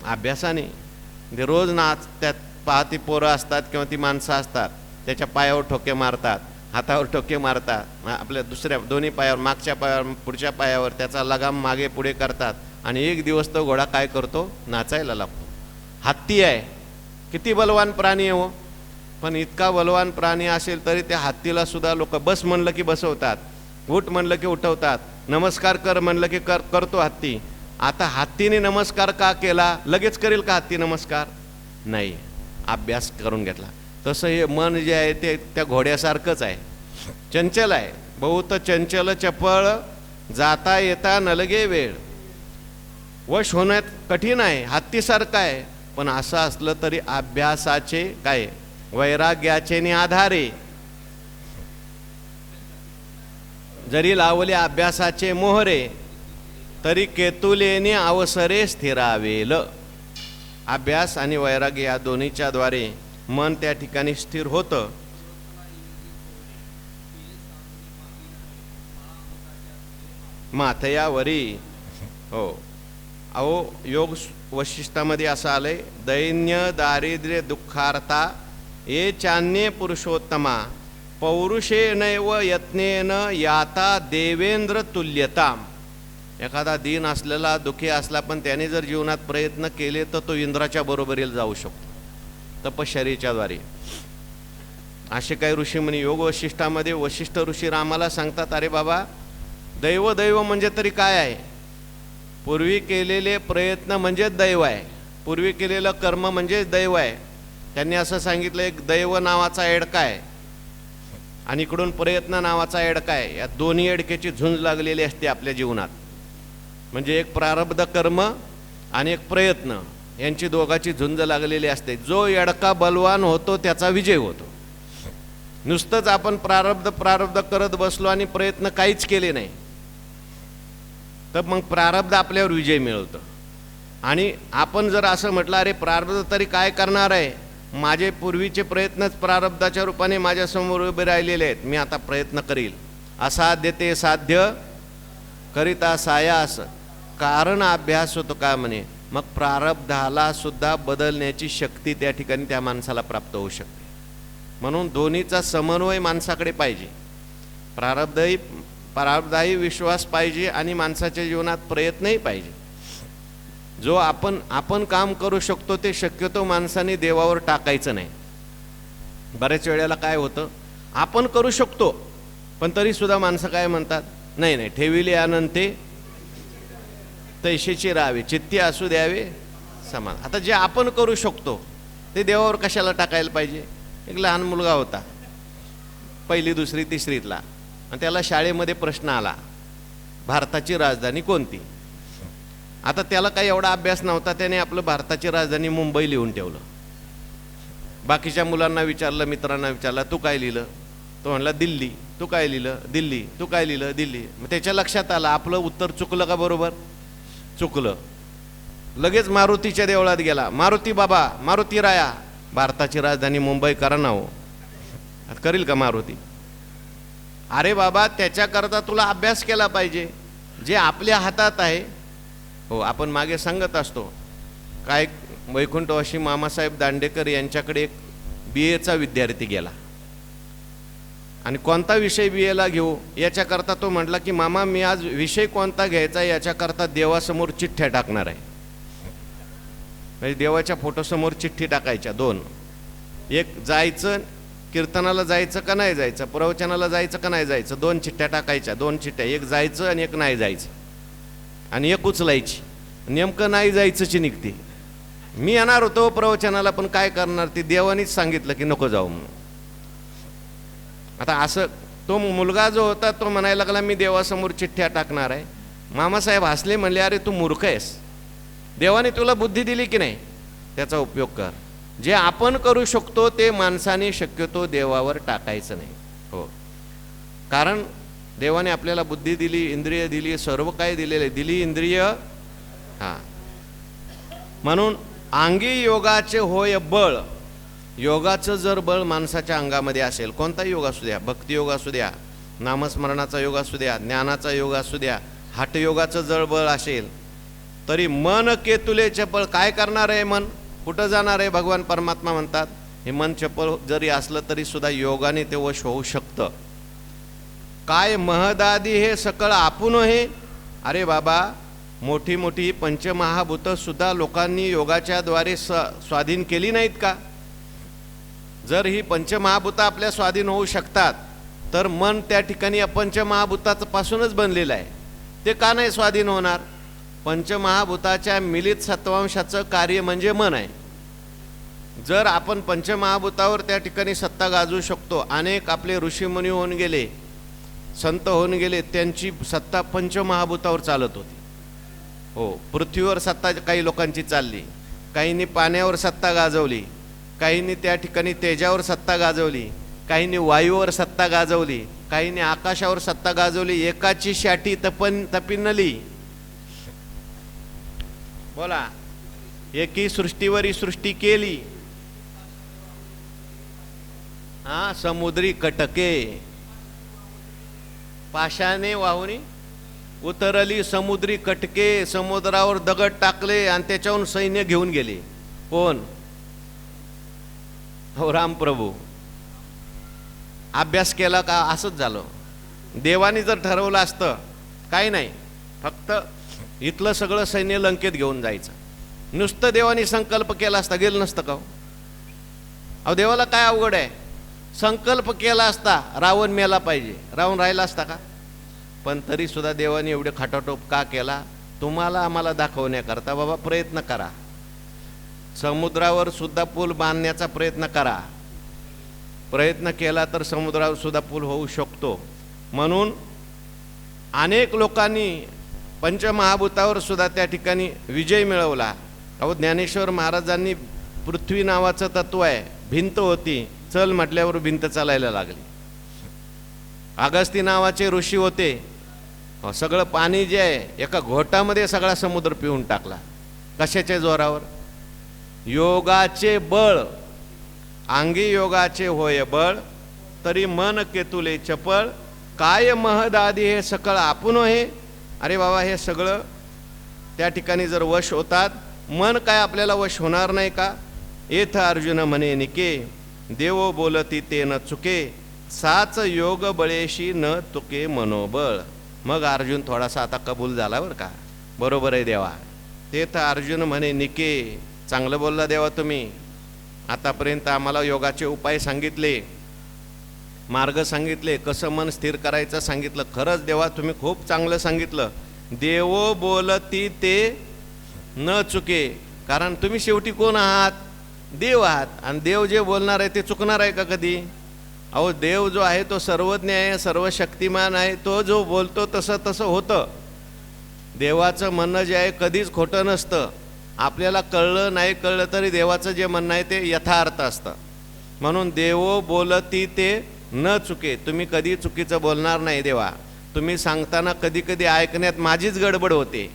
अभ्यासाने. म्हणजे रोज नाच, त्यात पाहती पोरं असतात किंवा ती माणसं असतात, त्याच्या पायावर ठोके मारतात, हातावर ठोके मारतात, आपल्या दुसऱ्या दोन्ही पायावर, मागच्या पायावर, पुढच्या पायावर त्याचा लगाम मागे पुढे करतात, आणि एक दिवस तो घोडा काय करतो? नाचायला लागतो. हत्ती आहे, किती बलवान प्राणी आहे हो, पण इतका बलवान प्राणी असेल तरी त्या हत्तीला सुद्धा लोक बस म्हणलं की बसवतात, उठ म्हणलं की उठवतात, नमस्कार कर म्हणलं की करतो हत्ती. आता हत्तीने नमस्कार का केला? लगेच करेल का हत्ती नमस्कार? नाही, अभ्यास करून घेतला. तसं हे मन जे आहे ते त्या घोड्यासारखंच आहे, चंचल आहे. बहुत चंचल चपळ, जाता येता नलगे वेळ. वश होण्यात कठीण आहे, हत्तीसारखं आहे, पण असं असलं तरी अभ्यासाचे काय, वैराग्याचे नि आधारे जरी लावले अभ्यासाचे मोहरे, तरी केतुलेने अवसरे स्थिरावेल. अभ्यास आणि वैराग्य या दोन्हीच्या द्वारे मन त्या ठिकाणी स्थिर होतं. माथयावरी. हो, अहो योग वशिष्ठामध्ये असं आलंय, दैन्य दारिद्र्य दुःखार्था ये चान्ये पुरुषोत्तमा, पौरुषेनैव यत्नेन याता देवेंद्र तुल्यताम. एखादा दीन असलेला, दुःखी असला, पण त्याने जर जीवनात प्रयत्न केले तर तो इंद्राच्या बरोबरीला जाऊ शकतो. तपश्चर्येच्याद्वारे. असे काही ऋषीमुनी योग वशिष्ठामध्ये वशिष्ठ ऋषी रामाला सांगतात, अरे बाबा, दैव म्हणजे तरी काय आहे? पूर्वी केलेले प्रयत्न म्हणजे दैव आहे, पूर्वी केलेलं कर्म म्हणजे दैव आहे. त्यांनी असं सांगितलं, एक दैव नावाचा एडका आहे आणि इकडून प्रयत्न नावाचा एडका आहे. या दोन्ही एडक्याची झुंज लागलेली असते आपल्या जीवनात. म्हणजे एक प्रारब्ध कर्म आणि एक प्रयत्न, यांची दोघांची झुंज लागलेली असते. जो एडका बलवान होतो त्याचा विजय होतो. नुसतंच आपण प्रारब्ध करत बसलो आणि प्रयत्न काहीच केले नाही तर मग प्रारब्ध आपल्यावर विजय मिळवतं. आणि आपण जर असं म्हटलं, अरे प्रारब्ध तरी काय करणार आहे, माझे पूर्वीचे प्रयत्नच प्रारब्धाच्या रूपाने माझ्यासमोर उभे राहिलेले आहेत, मी आता प्रयत्न करील. असाध्य ते साध्य करिता सायास कारण अभ्यास होतो का म्हणे. मग प्रारब्धाला सुद्धा बदलण्याची शक्ती त्या ठिकाणी त्या माणसाला प्राप्त होऊ शकते. म्हणून दोन्हीचा समन्वय माणसाकडे पाहिजे. प्रारब्धाही विश्वास पाहिजे आणि माणसाच्या जीवनात प्रयत्नही पाहिजे. जो आपण काम करू शकतो ते शक्यतो माणसाने देवावर टाकायचं नाही. बऱ्याच वेळेला काय होतं, आपण करू शकतो पण तरी सुद्धा माणसं काय म्हणतात, नाही ठेविले अनंते तैशीची राहावे, चित्ती असू द्यावे समान. आता जे आपण करू शकतो ते देवावर कशाला टाकायला पाहिजे. एक लहान मुलगा होता, पहिली दुसरी तिसरीतला, आणि त्याला शाळेमध्ये प्रश्न आला, भारताची राजधानी कोणती. आता त्याला काही एवढा अभ्यास नव्हता, त्याने आपलं भारताची राजधानी मुंबई लिहून ठेवलं. बाकीच्या मुलांना विचारलं, मित्रांना विचारलं, तू काय लिहिलं. तो म्हणला दिल्ली. तू काय लिहिलं, दिल्ली. तू काय लिहिलं, दिल्ली. मग त्याच्या लक्षात आलं आपलं उत्तर चुकलं का बरोबर, चुकलं. लगेच मारुतीच्या देवळात गेला, मारुती बाबा, मारुती राया, भारताची राजधानी मुंबई करा ना हो. करील का मारुती. अरे बाबा, त्याच्याकरता तुला अभ्यास केला पाहिजे जे आपल्या हातात आहे. हो, आपण मागे सांगत असतो, काय वैकुंठवासी मामासाहेब दांडेकर यांच्याकडे एक BA विद्यार्थी गेला आणि कोणता विषय BA घेऊ याच्याकरता तो म्हटला की मामा, मी आज विषय कोणता घ्यायचा याच्याकरता देवासमोर चिठ्ठ्या टाकणार आहे. म्हणजे देवाच्या फोटोसमोर चिठ्ठी टाकायच्या दोन, एक जायचं कीर्तनाला जायचं का नाही जायचं, प्रवचनाला जायचं का नाही जायचं, दोन चिठ्ठ्या टाकायच्या. दोन चिठ्ठ्या, एक जायचं आणि एक नाही जायचं, आणि एक उचलायची. नेमकं नाही जायचंची निघते. मी येणार होतो प्रवचनाला पण काय करणार, ती देवानीच सांगितलं की नको जाऊ म्हणून. आता असं तो मुलगा जो होता तो म्हणायला लागला मी देवासमोर चिठ्ठ्या टाकणार आहे. मामासाहेब हसले, म्हणले अरे तू मूर्ख आहेस, देवाने तुला बुद्धी दिली की नाही, त्याचा उपयोग कर. जे आपण करू शकतो ते माणसाने शक्यतो देवावर टाकायचं नाही. हो, कारण देवाने आपल्याला बुद्धी दिली, इंद्रिय दिली, सर्व काही दिलेले, दिली इंद्रिय. हां, म्हणून अंगी योगाचे होय बळ. योगाचं जर बळ माणसाच्या अंगामध्ये असेल, कोणताही योग असू द्या, भक्तियोग असू द्या, नामस्मरणाचा योग असू द्या, ज्ञानाचा योग असू द्या, हठयोगाचं जर बळ असेल, तरी मन केतुले चपळ. काय करणार आहे मन, कुठं जाणार आहे. भगवान परमात्मा म्हणतात हे मन चपळ जरी असलं तरी सुद्धा योगाने ते वश होऊ शकतं. काय महदादी हे सकळ आपण हे. अरे बाबा, मोठी मोठी पंचमहाभूतं सुद्धा लोकांनी योगाच्या द्वारे स्वाधीन केली नाहीत का. जर ही पंचमहाभूतं आपल्या स्वाधीन होऊ शकतात तर मन त्या ठिकाणी पंचमहाभूतापासूनच बनलेलं आहे, ते का नाही स्वाधीन होणार. पंचमहाभूताच्या मिलित सत्वांशाचं कार्य म्हणजे मन आहे. जर आपण पंचमहाभूतावर त्या ठिकाणी सत्ता गाजवू शकतो. अनेक आपले ऋषीमुनी होऊन गेले, संत होऊन गेले, त्यांची सत्ता पंचमहाभूतावर चालत होती. हो, पृथ्वीवर सत्ता काही लोकांची चालली, काहींनी पाण्यावर सत्ता गाजवली, काहींनी त्या ठिकाणी तेजावर सत्ता गाजवली, काहींनी वायूवर सत्ता गाजवली, काहींनी आकाशावर सत्ता गाजवली. एकाची शाठी तपिनली. बोला, एकी सृष्टीवरी सृष्टी केली. हा, समुद्री कटके पाशाने वाहुनी उतरली. समुद्री कटके, समुद्रावर दगड टाकले आणि त्याच्याहून सैन्य घेऊन गेले. कोण, हो रामप्रभू. अभ्यास केला का असंच झालं. देवाने जर ठरवलं असतं काही नाही, फक्त इथलं सगळं सैन्य लंकेत घेऊन जायचं, नुसतं देवाने संकल्प केला असता गेलं नसतं का. अहो देवाला काय अवघड आहे? संकल्प केला असता रावण मेला पाहिजे, रावण राहिला असता का? पण तरी सुद्धा देवाने एवढे खाटाटोप का केला? तुम्हाला आम्हाला दाखवण्याकरता, बाबा प्रयत्न करा, समुद्रावर सुद्धा पूल बांधण्याचा प्रयत्न करा. प्रयत्न केला तर समुद्रावर सुद्धा पूल होऊ शकतो. म्हणून अनेक लोकांनी पंचमहाभूतावर सुद्धा त्या ठिकाणी विजय मिळवला. अहो ज्ञानेश्वर महाराजांनी पृथ्वी नावाचं तत्व आहे, भिंत होती, चल म्हटल्यावर भिंत चालायला लागली. अगस्ती नावाचे ऋषी होते, सगळं पाणी जे आहे एका घोटामध्ये सगळा समुद्र पिऊन टाकला. कशाच्या जोरावर? योगाचे बळ, अंगी योगाचे होय बळ, तरी मन केतुले चपळ, काय महदादी हे सकळ आपण हे. अरे बाबा, हे सगळं त्या ठिकाणी जर वश होतात, मन काय आपल्याला वश होणार नाही का? येथ अर्जुन म्हणे निके, देवो बोलती ते न चुके, साच योग बळेशी न तुके मनोबळ. मग अर्जुन थोडासा आता कबूल झाला बरं का, बरोबर आहे देवा. तेथ अर्जुन म्हणे निके, चांगलं बोलला देवा तुम्ही. आतापर्यंत आम्हाला योगाचे उपाय सांगितले, मार्ग सांगितले, कसं मन स्थिर करायचं सांगितलं. खरंच देवा तुम्ही खूप चांगलं सांगितलं. देवो बोलती ते न चुके, कारण तुम्ही शेवटी कोण आहात? देव आहात. आणि देव जे बोलणार आहे ते चुकणार आहे का कधी? अहो देव जो आहे तो सर्वज्ञ आहे, सर्व शक्तिमान आहे. तो जो बोलतो तसं तसं होतं. देवाचं म्हणणं जे आहे कधीच खोटं नसतं. आपल्याला कळलं नाही कळलं तरी देवाचं जे म्हणणं आहे ते यथार्थ असतं. म्हणून देवो बोलती ते न चुके, तुम्ही कधी चुकीचं बोलणार नाही देवा. तुम्ही सांगताना कधी कधी ऐकण्यात माझीच गडबड होते,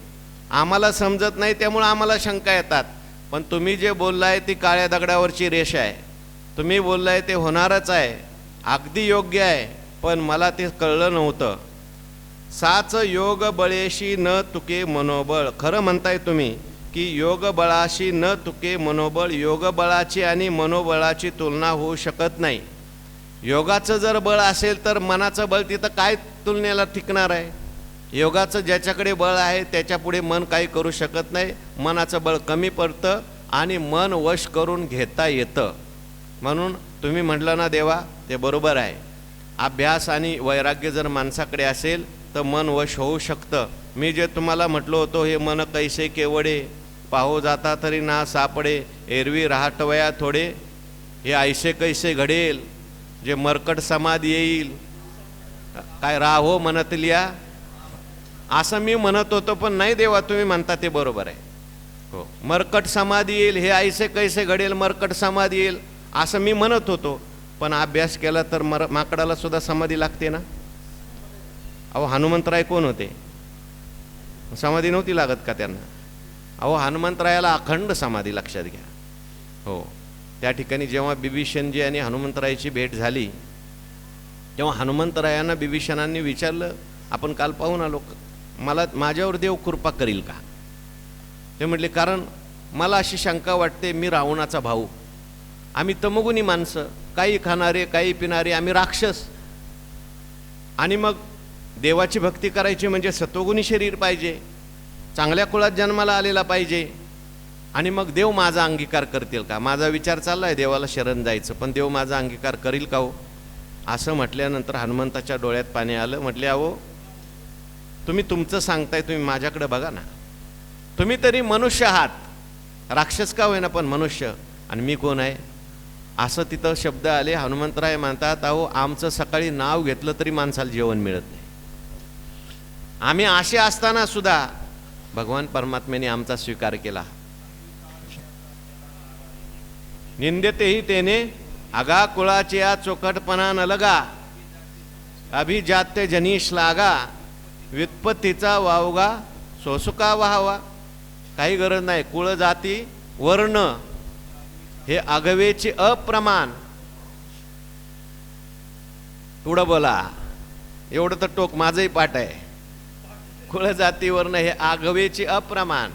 आम्हाला समजत नाही, त्यामुळं आम्हाला शंका येतात. पण तुम्ही जे बोललाय ती काळ्या दगडावरची रेषा आहे. तुम्ही बोललाय ते होणारच आहे, अगदी योग्य आहे. पण मला ते कळलं नव्हतं. साच योग बळेशी न तुके मनोबळ. खरं म्हणताय तुम्ही की योग बळाशी न तुके मनोबळ. योग बळाची आणि मनोबळाची तुलना होऊ शकत नाही. योगाचं जर बळ असेल तर मनाचं बळ तिथं काय तुलनेला टिकणार आहे? योगाचं ज्याच्याकडे बळ आहे त्याच्यापुढे मन काही करू शकत नाही. मनाचं बळ कमी पडतं आणि मन वश करून घेता येतं. म्हणून तुम्ही म्हटलं ना देवा, ते बरोबर आहे. अभ्यास आणि वैराग्य जर माणसाकडे असेल तर मन वश होऊ शकतं. मी जे तुम्हाला म्हटलं होतं, हे मन कैसे केवडे, पाहो जाता तरी ना सापडे, एरवी राहटवया थोडे, हे ऐसे कैसे घडेल, जे मरकट समाधी येईल, काय राहो म्हणतलिया, असं मी म्हणत होतो. पण नाही देवा तुम्ही म्हणता ते बरोबर आहे. हो, मरकट समाधी येईल, हे ऐसे कैसे घडेल, मरकट समाधी येईल असं मी म्हणत होतो. पण अभ्यास केला तर माकडाला सुद्धा समाधी लागते ना. अहो हनुमंतराय कोण होते? समाधी नव्हती लागत का त्यांना? अहो हनुमंतरायाला अखंड समाधी, लक्षात घ्या. हो, त्या ठिकाणी जेव्हा बिभीषणजी आणि हनुमंतरायाची भेट झाली तेव्हा हनुमंतरायांना बिभीषणांनी विचारलं, आपण काल पाहून आलो, मला माझ्यावर देव कृपा करील का? ते म्हटले, कारण मला अशी शंका वाटते, मी रावणाचा भाऊ, आम्ही तमोगुणी माणसं, काही खाणारे काही पिणारे, आम्ही राक्षस. आणि मग देवाची भक्ती करायची म्हणजे सत्वगुणी शरीर पाहिजे, चांगल्या कुळात जन्माला आलेला पाहिजे. आणि मग देव माझा अंगीकार करतील का? माझा विचार चालला आहे देवाला शरण जायचं, पण देव माझा अंगीकार करील का हो? असं म्हटल्यानंतर हनुमंताच्या डोळ्यात पाणी आलं. म्हटले, अहो तुम्ही तुमचं सांगताय, तुम्ही माझ्याकडे बघा ना. तुम्ही तरी मनुष्य आहात, राक्षस का होईना पण मनुष्य, आणि मी कोण आहे? असं तिथं शब्द आले. हनुमंतराय म्हणतात, अहो आमचं सकाळी नाव घेतलं तरी माणसाला जेवण मिळत नाही. आम्ही असे असताना सुद्धा भगवान परमात्म्याने आमचा स्वीकार केला. निंदतेही तेने अगा कुळाचे या चोखटपणा न लगा, अभिजात्य जनीश लागा, व्युत्पत्तीचा वावगा सोसुका व्हावा. काही गरज नाही. कुळ जाती वर्ण हे आगवेचे अप्रमाण. पुढं बोला, एवढं तर टोक माझंही पाठ आहे. कुळ जाती वर्ण हे आगवेचे अप्रमाण,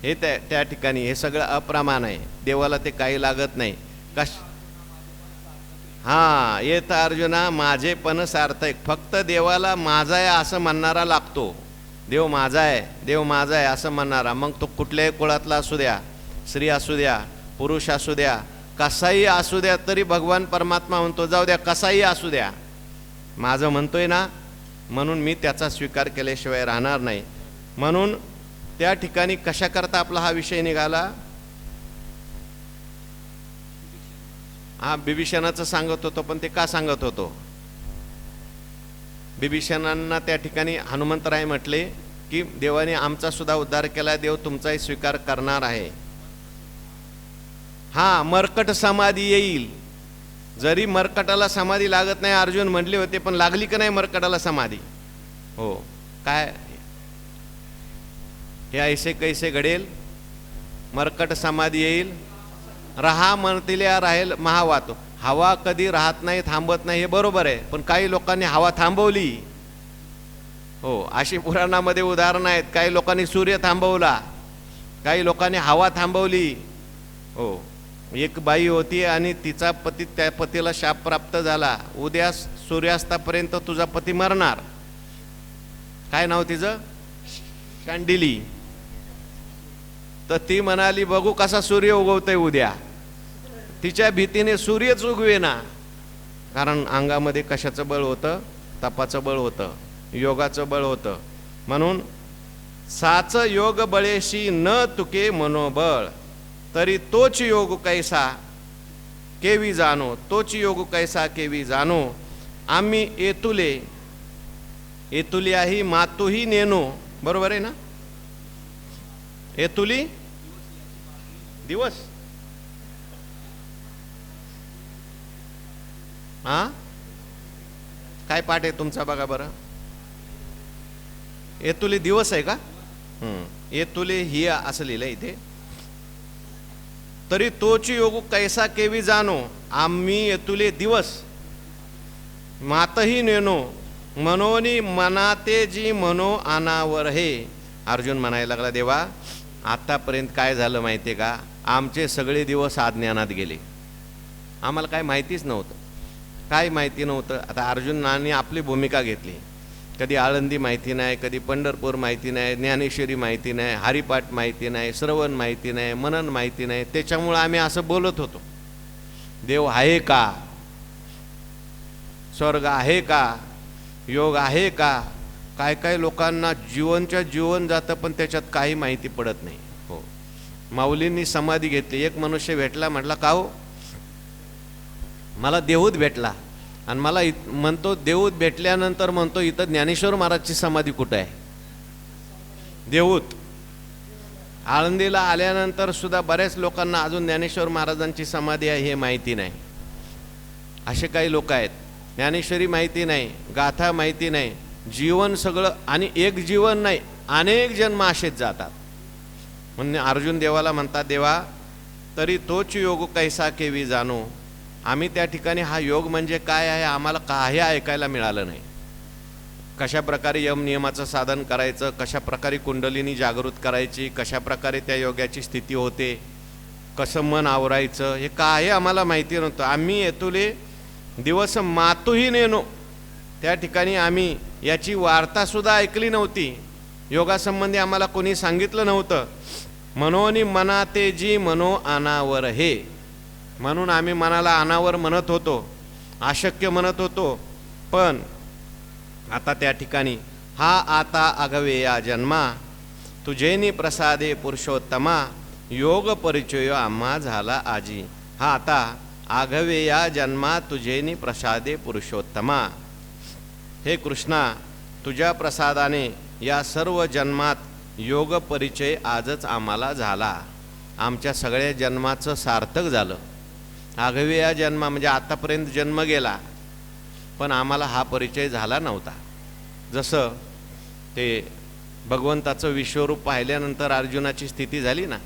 हे त्या ठिकाणी हे सगळं अप्रमाण आहे. देवाला ते काही लागत नाही. हां, येत अर्जुना माझे पण सार्थक. फक्त देवाला माझा आहे असं म्हणणारा लागतो. देव माझा आहे, देव माझा आहे असं म्हणणारा, मग तो कुठल्याही कुळातला असू द्या, स्त्री असू द्या, पुरुष असू द्या, कसाही असू द्या तरी भगवान परमात्मा म्हणतो जाऊ द्या, कसाही असू द्या, माझं म्हणतोय ना, म्हणून मी त्याचा स्वीकार केल्याशिवाय राहणार नाही. म्हणून त्या ठिकाणी कशाकरता आपला हा विषय निघाला? बिभीषणाचं सांगत होतो, पण ते का सांगत होतो? बिभीषणांना त्या ठिकाणी हनुमंतराय म्हटले की देवाने आमचा सुद्धा उद्धार केला, देव तुमचाही स्वीकार करणार आहे. मरकट समाधी येईल. जरी मरकटाला समाधी लागत नाही अर्जुन म्हटले होते, पण लागली का नाही मरकटाला समाधी? हो. काय हे ऐसे कैसे घडेल? मरकट समाधी येईल. रहा म्हणतिल्या राहील महावातो. हवा कधी राहत नाही, थांबत नाही, हे बरोबर आहे, पण काही लोकांनी हवा थांबवली. हो, अशी पुराणामध्ये उदाहरणं आहेत. काही लोकांनी सूर्य थांबवला, काही लोकांनी हवा थांबवली. हो, एक बाई होती आणि तिचा पती, त्या पतीला शाप प्राप्त झाला, उद्या सूर्यास्तापर्यंत तुझा पती मरणार. काय नाव तिचं? शांडिली. तर ती म्हणाली बघू कसा सूर्य उगवतोय उद्या. तिच्या भीतीने सूर्यच उगवेना, कारण अंगामध्ये कशाचं बळ होतं? तपाचं बळ होतं, योगाचं बळ होतं. म्हणून साच योग बळेशी न तुके मनोबळ, तरी तोच योग कैसा केवी जाणो, तोच योग कैसा केवी जाणो. आम्ही येतुले, येतुली आहे मातुही नेनो. बरोबर आहे ना? येतुली दिवस. काय पाठ आहे तुमचा बघा बरं. येतुली दिवस आहे का? येतुले ही असं लिहिलं इथे. तरी तोची योग कैसा केवी जाणो, आम्ही येतुले दिवस मातही नेनो, मनोनी मनाते जी मनो अनावर हे. अर्जुन म्हणायला लागला देवा आतापर्यंत काय झालं माहिती आहे का? आमचे सगळे दिवस अज्ञानात गेले, आम्हाला काय माहितीच नव्हतं, काय माहिती नव्हतं. आता अर्जुनाने आपली भूमिका घेतली. कधी आळंदी माहिती नाही, कधी पंढरपूर माहिती नाही, ज्ञानेश्वरी माहिती नाही, हरिपाठ माहिती नाही, श्रवण माहिती नाही, मनन माहिती नाही. त्याच्यामुळं आम्ही असं बोलत होतो, देव आहे का, स्वर्ग आहे का, योग आहे का. काय काय लोकांना जीवनच्या जीवन जातं, पण त्याच्यात काही माहिती पडत नाही. हो, माऊलींनी समाधी घेतली. एक मनुष्य भेटला, म्हटला का हो, मला देहूत भेटला आणि मला म्हणतो, देहूत भेटल्यानंतर म्हणतो इथं ज्ञानेश्वर महाराजची समाधी कुठं आहे? देहूत. आळंदीला आल्यानंतर सुद्धा बऱ्याच लोकांना अजून ज्ञानेश्वर महाराजांची समाधी आहे हे माहिती नाही. असे काही लोक आहेत, ज्ञानेश्वरी माहिती नाही, गाथा माहिती नाही, जीवन सगळं. आणि एक जीवन नाही, अनेक जन्म असेच जातात. म्हणून अर्जुन देवाला म्हणतात, देवा तरी तोच योग कैसा केवी जाणो. आम्ही त्या ठिकाणी हा योग म्हणजे काय आहे आम्हाला काही ऐकायला मिळालं नाही. कशा प्रकारे यम नियमाचं साधन करायचं, कशा प्रकारे कुंडलिनी जागृत करायची, कशा प्रकारे त्या योगाची स्थिती होते, कसं मन आवरायचं, हे काय आम्हाला माहिती नव्हतं. आम्ही येतुले दिवस मातुही नेनो. त्या ठिकाणी आम्ही याची वार्तासुद्धा ऐकली नव्हती, योगासंबंधी आम्हाला कोणी सांगितलं नव्हतं. मनोनी मनाते जी मनो अनावर हे. म्हणून आम्ही मनाला अनावर म्हणत होतो, अशक्य म्हणत होतो. पण आता त्या ठिकाणी हा आता आघवे या जन्मा, तुझेनी प्रसादे पुरुषोत्तमा, योग परिचय आम्हा झाला आजी. हा आता आघवे या जन्मा, तुझेनी प्रसादे पुरुषोत्तमा. हे कृष्णा, तुझ्या प्रसादाने या सर्व जन्मात योग परिचय आजच आम्हाला झाला. आमच्या सगळ्या जन्माचं सार्थक झालं. आघवे या जन्मा म्हणजे आतापर्यंत जन्म गेला, पण आम्हाला हा परिचय झाला नव्हता. जसं ते भगवंताचं विश्वरूप पाहिल्यानंतर अर्जुनाची स्थिती झाली ना,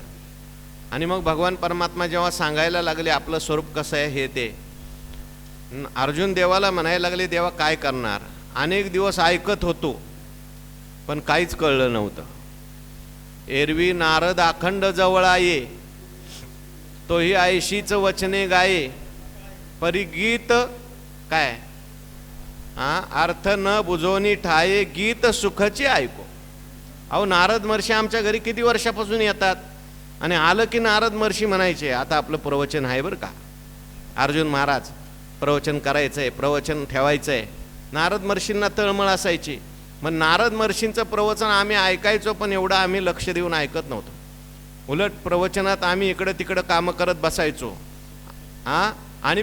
आणि मग भगवान परमात्मा जेव्हा सांगायला लागले आपलं स्वरूप कसं आहे हे, ते अर्जुन देवाला म्हणायला लागले, देवा काय करणार. अनेक दिवस ऐकत होतो पण काहीच कळलं नव्हतं. एरवी नारद अखंड जवळ ये, तोही ऐशीच वचने गाये, परी गीत काय अर्थ न बुजवणी ठाये, गीत सुखचे ऐको. अहो नारद महर्षी आमच्या घरी किती वर्षापासून येतात, आणि आलं की नारद महर्षी म्हणायचे, आता आपलं प्रवचन आहे बरं का, अर्जुन महाराज प्रवचन करायचं आहे, प्रवचन ठेवायचं आहे. नारद महर्षींना तळमळ असायची. मग नारद महर्षींचं प्रवचन आम्ही ऐकायचो, पण एवढं आम्ही लक्ष देऊन ऐकत नव्हतो. उलट प्रवचनात आम्ही इकडं तिकडं कामं करत बसायचो. आणि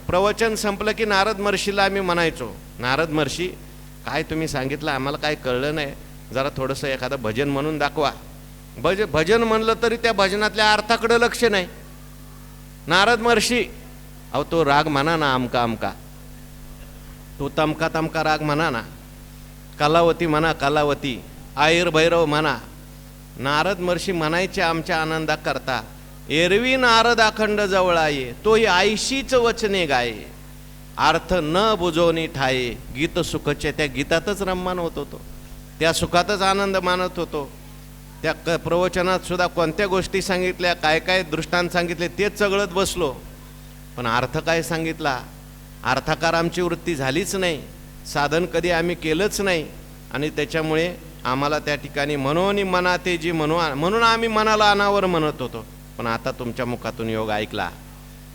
प्रवचन संपलं की नारद महर्षीला आम्ही म्हणायचो, नारद महर्षी काय तुम्ही सांगितलं आम्हाला काय कळलं नाही, जरा थोडंसं एखादं भजन म्हणून दाखवा. भजन म्हणलं तरी त्या भजनातल्या अर्थाकडे लक्ष नाही. नारद महर्षी, अहो तो राग म्हणा ना, अमका अमका, तो तमका तमका राग म्हणा ना, कलावती म्हणा कलावती, आयर भैरव म्हणा. नारद महर्षी म्हणायचे आमच्या आनंदा करता, एरवी नारद अखंड जवळाये, तोही आईशीच वचने गाये, अर्थ न बुजवणी ठाये, गीत सुखचे. त्या गीतातच रममान होत होतो, त्या सुखातच आनंद मानत होतो. त्या प्रवचनात सुद्धा कोणत्या गोष्टी सांगितल्या, काय काय दृष्टांत सांगितले तेच चगळत बसलो, पण अर्थ काय सांगितला, अर्थाकार आमची वृत्ती झालीच नाही, साधन कधी आम्ही केलंच नाही. आणि त्याच्यामुळे आम्हाला त्या ठिकाणी मनोनी मना ते जी म्हणून आम्ही मनाला अनावर म्हणत होतो. पण आता तुमच्या मुखातून योग ऐकला,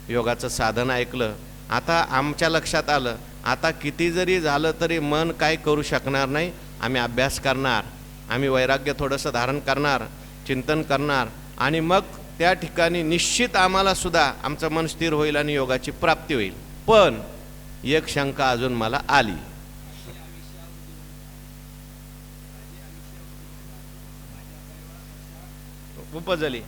योगाचं साधन ऐकलं, आता आमच्या लक्षात आलं, आता किती जरी झालं तरी मन काय करू शकणार नाही. आम्ही अभ्यास करणार, आम्ही वैराग्य थोडंसं धारण करणार, चिंतन करणार, आणि मग त्या ठिकाणी निश्चित आम्हाला सुद्धा आमचं मन स्थिर होईल आणि योगाची प्राप्ती होईल. पण एक शंका अजून मला आली. उपजली.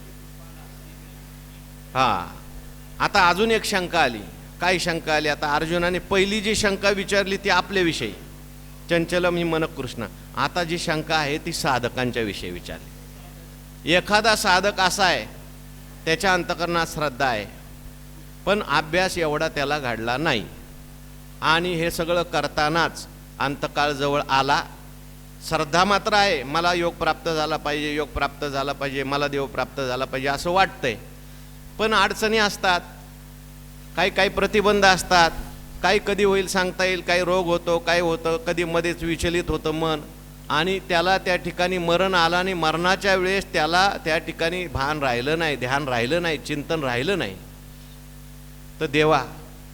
आता अजून एक शंका आली. काय शंका आली? आता अर्जुनाने पहिली जी शंका विचारली ती आपल्याविषयी, चंचलम ही मन कृष्ण. आता जी शंका आहे ती साधकांच्या विषयी विचारली. एखादा साधक असा आहे, त्याच्या अंतःकरणात श्रद्धा आहे, पण अभ्यास एवढा त्याला घडला नाही, आणि हे सगळं करतानाच अंतकाळ जवळ आला, श्रद्धा मात्र आहे, मला योग प्राप्त झाला पाहिजे, योग प्राप्त झाला पाहिजे, मला देव प्राप्त झाला पाहिजे असं वाटतंय, पण अडचणी असतात, काही काही प्रतिबंध असतात, काही कधी होईल सांगता येईल, काही रोग होतो, काय होतं, कधी मध्येच विचलित होतं मन, आणि त्याला त्या ठिकाणी मरण आलं, आणि मरणाच्या वेळेस त्याला त्या ठिकाणी भान राहिलं नाही, ध्यान राहिलं नाही, चिंतन राहिलं नाही. तर देवा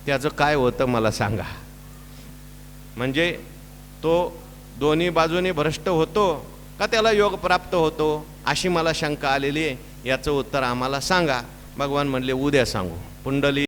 त्याचं काय होतं मला सांगा. म्हणजे तो दोन्ही बाजूने भ्रष्ट होतो का त्याला योग प्राप्त होतो, अशी मला शंका आलेली आहे, याचं उत्तर आम्हाला सांगा. भगवान म्हणले उद्या सांगू. पुंडली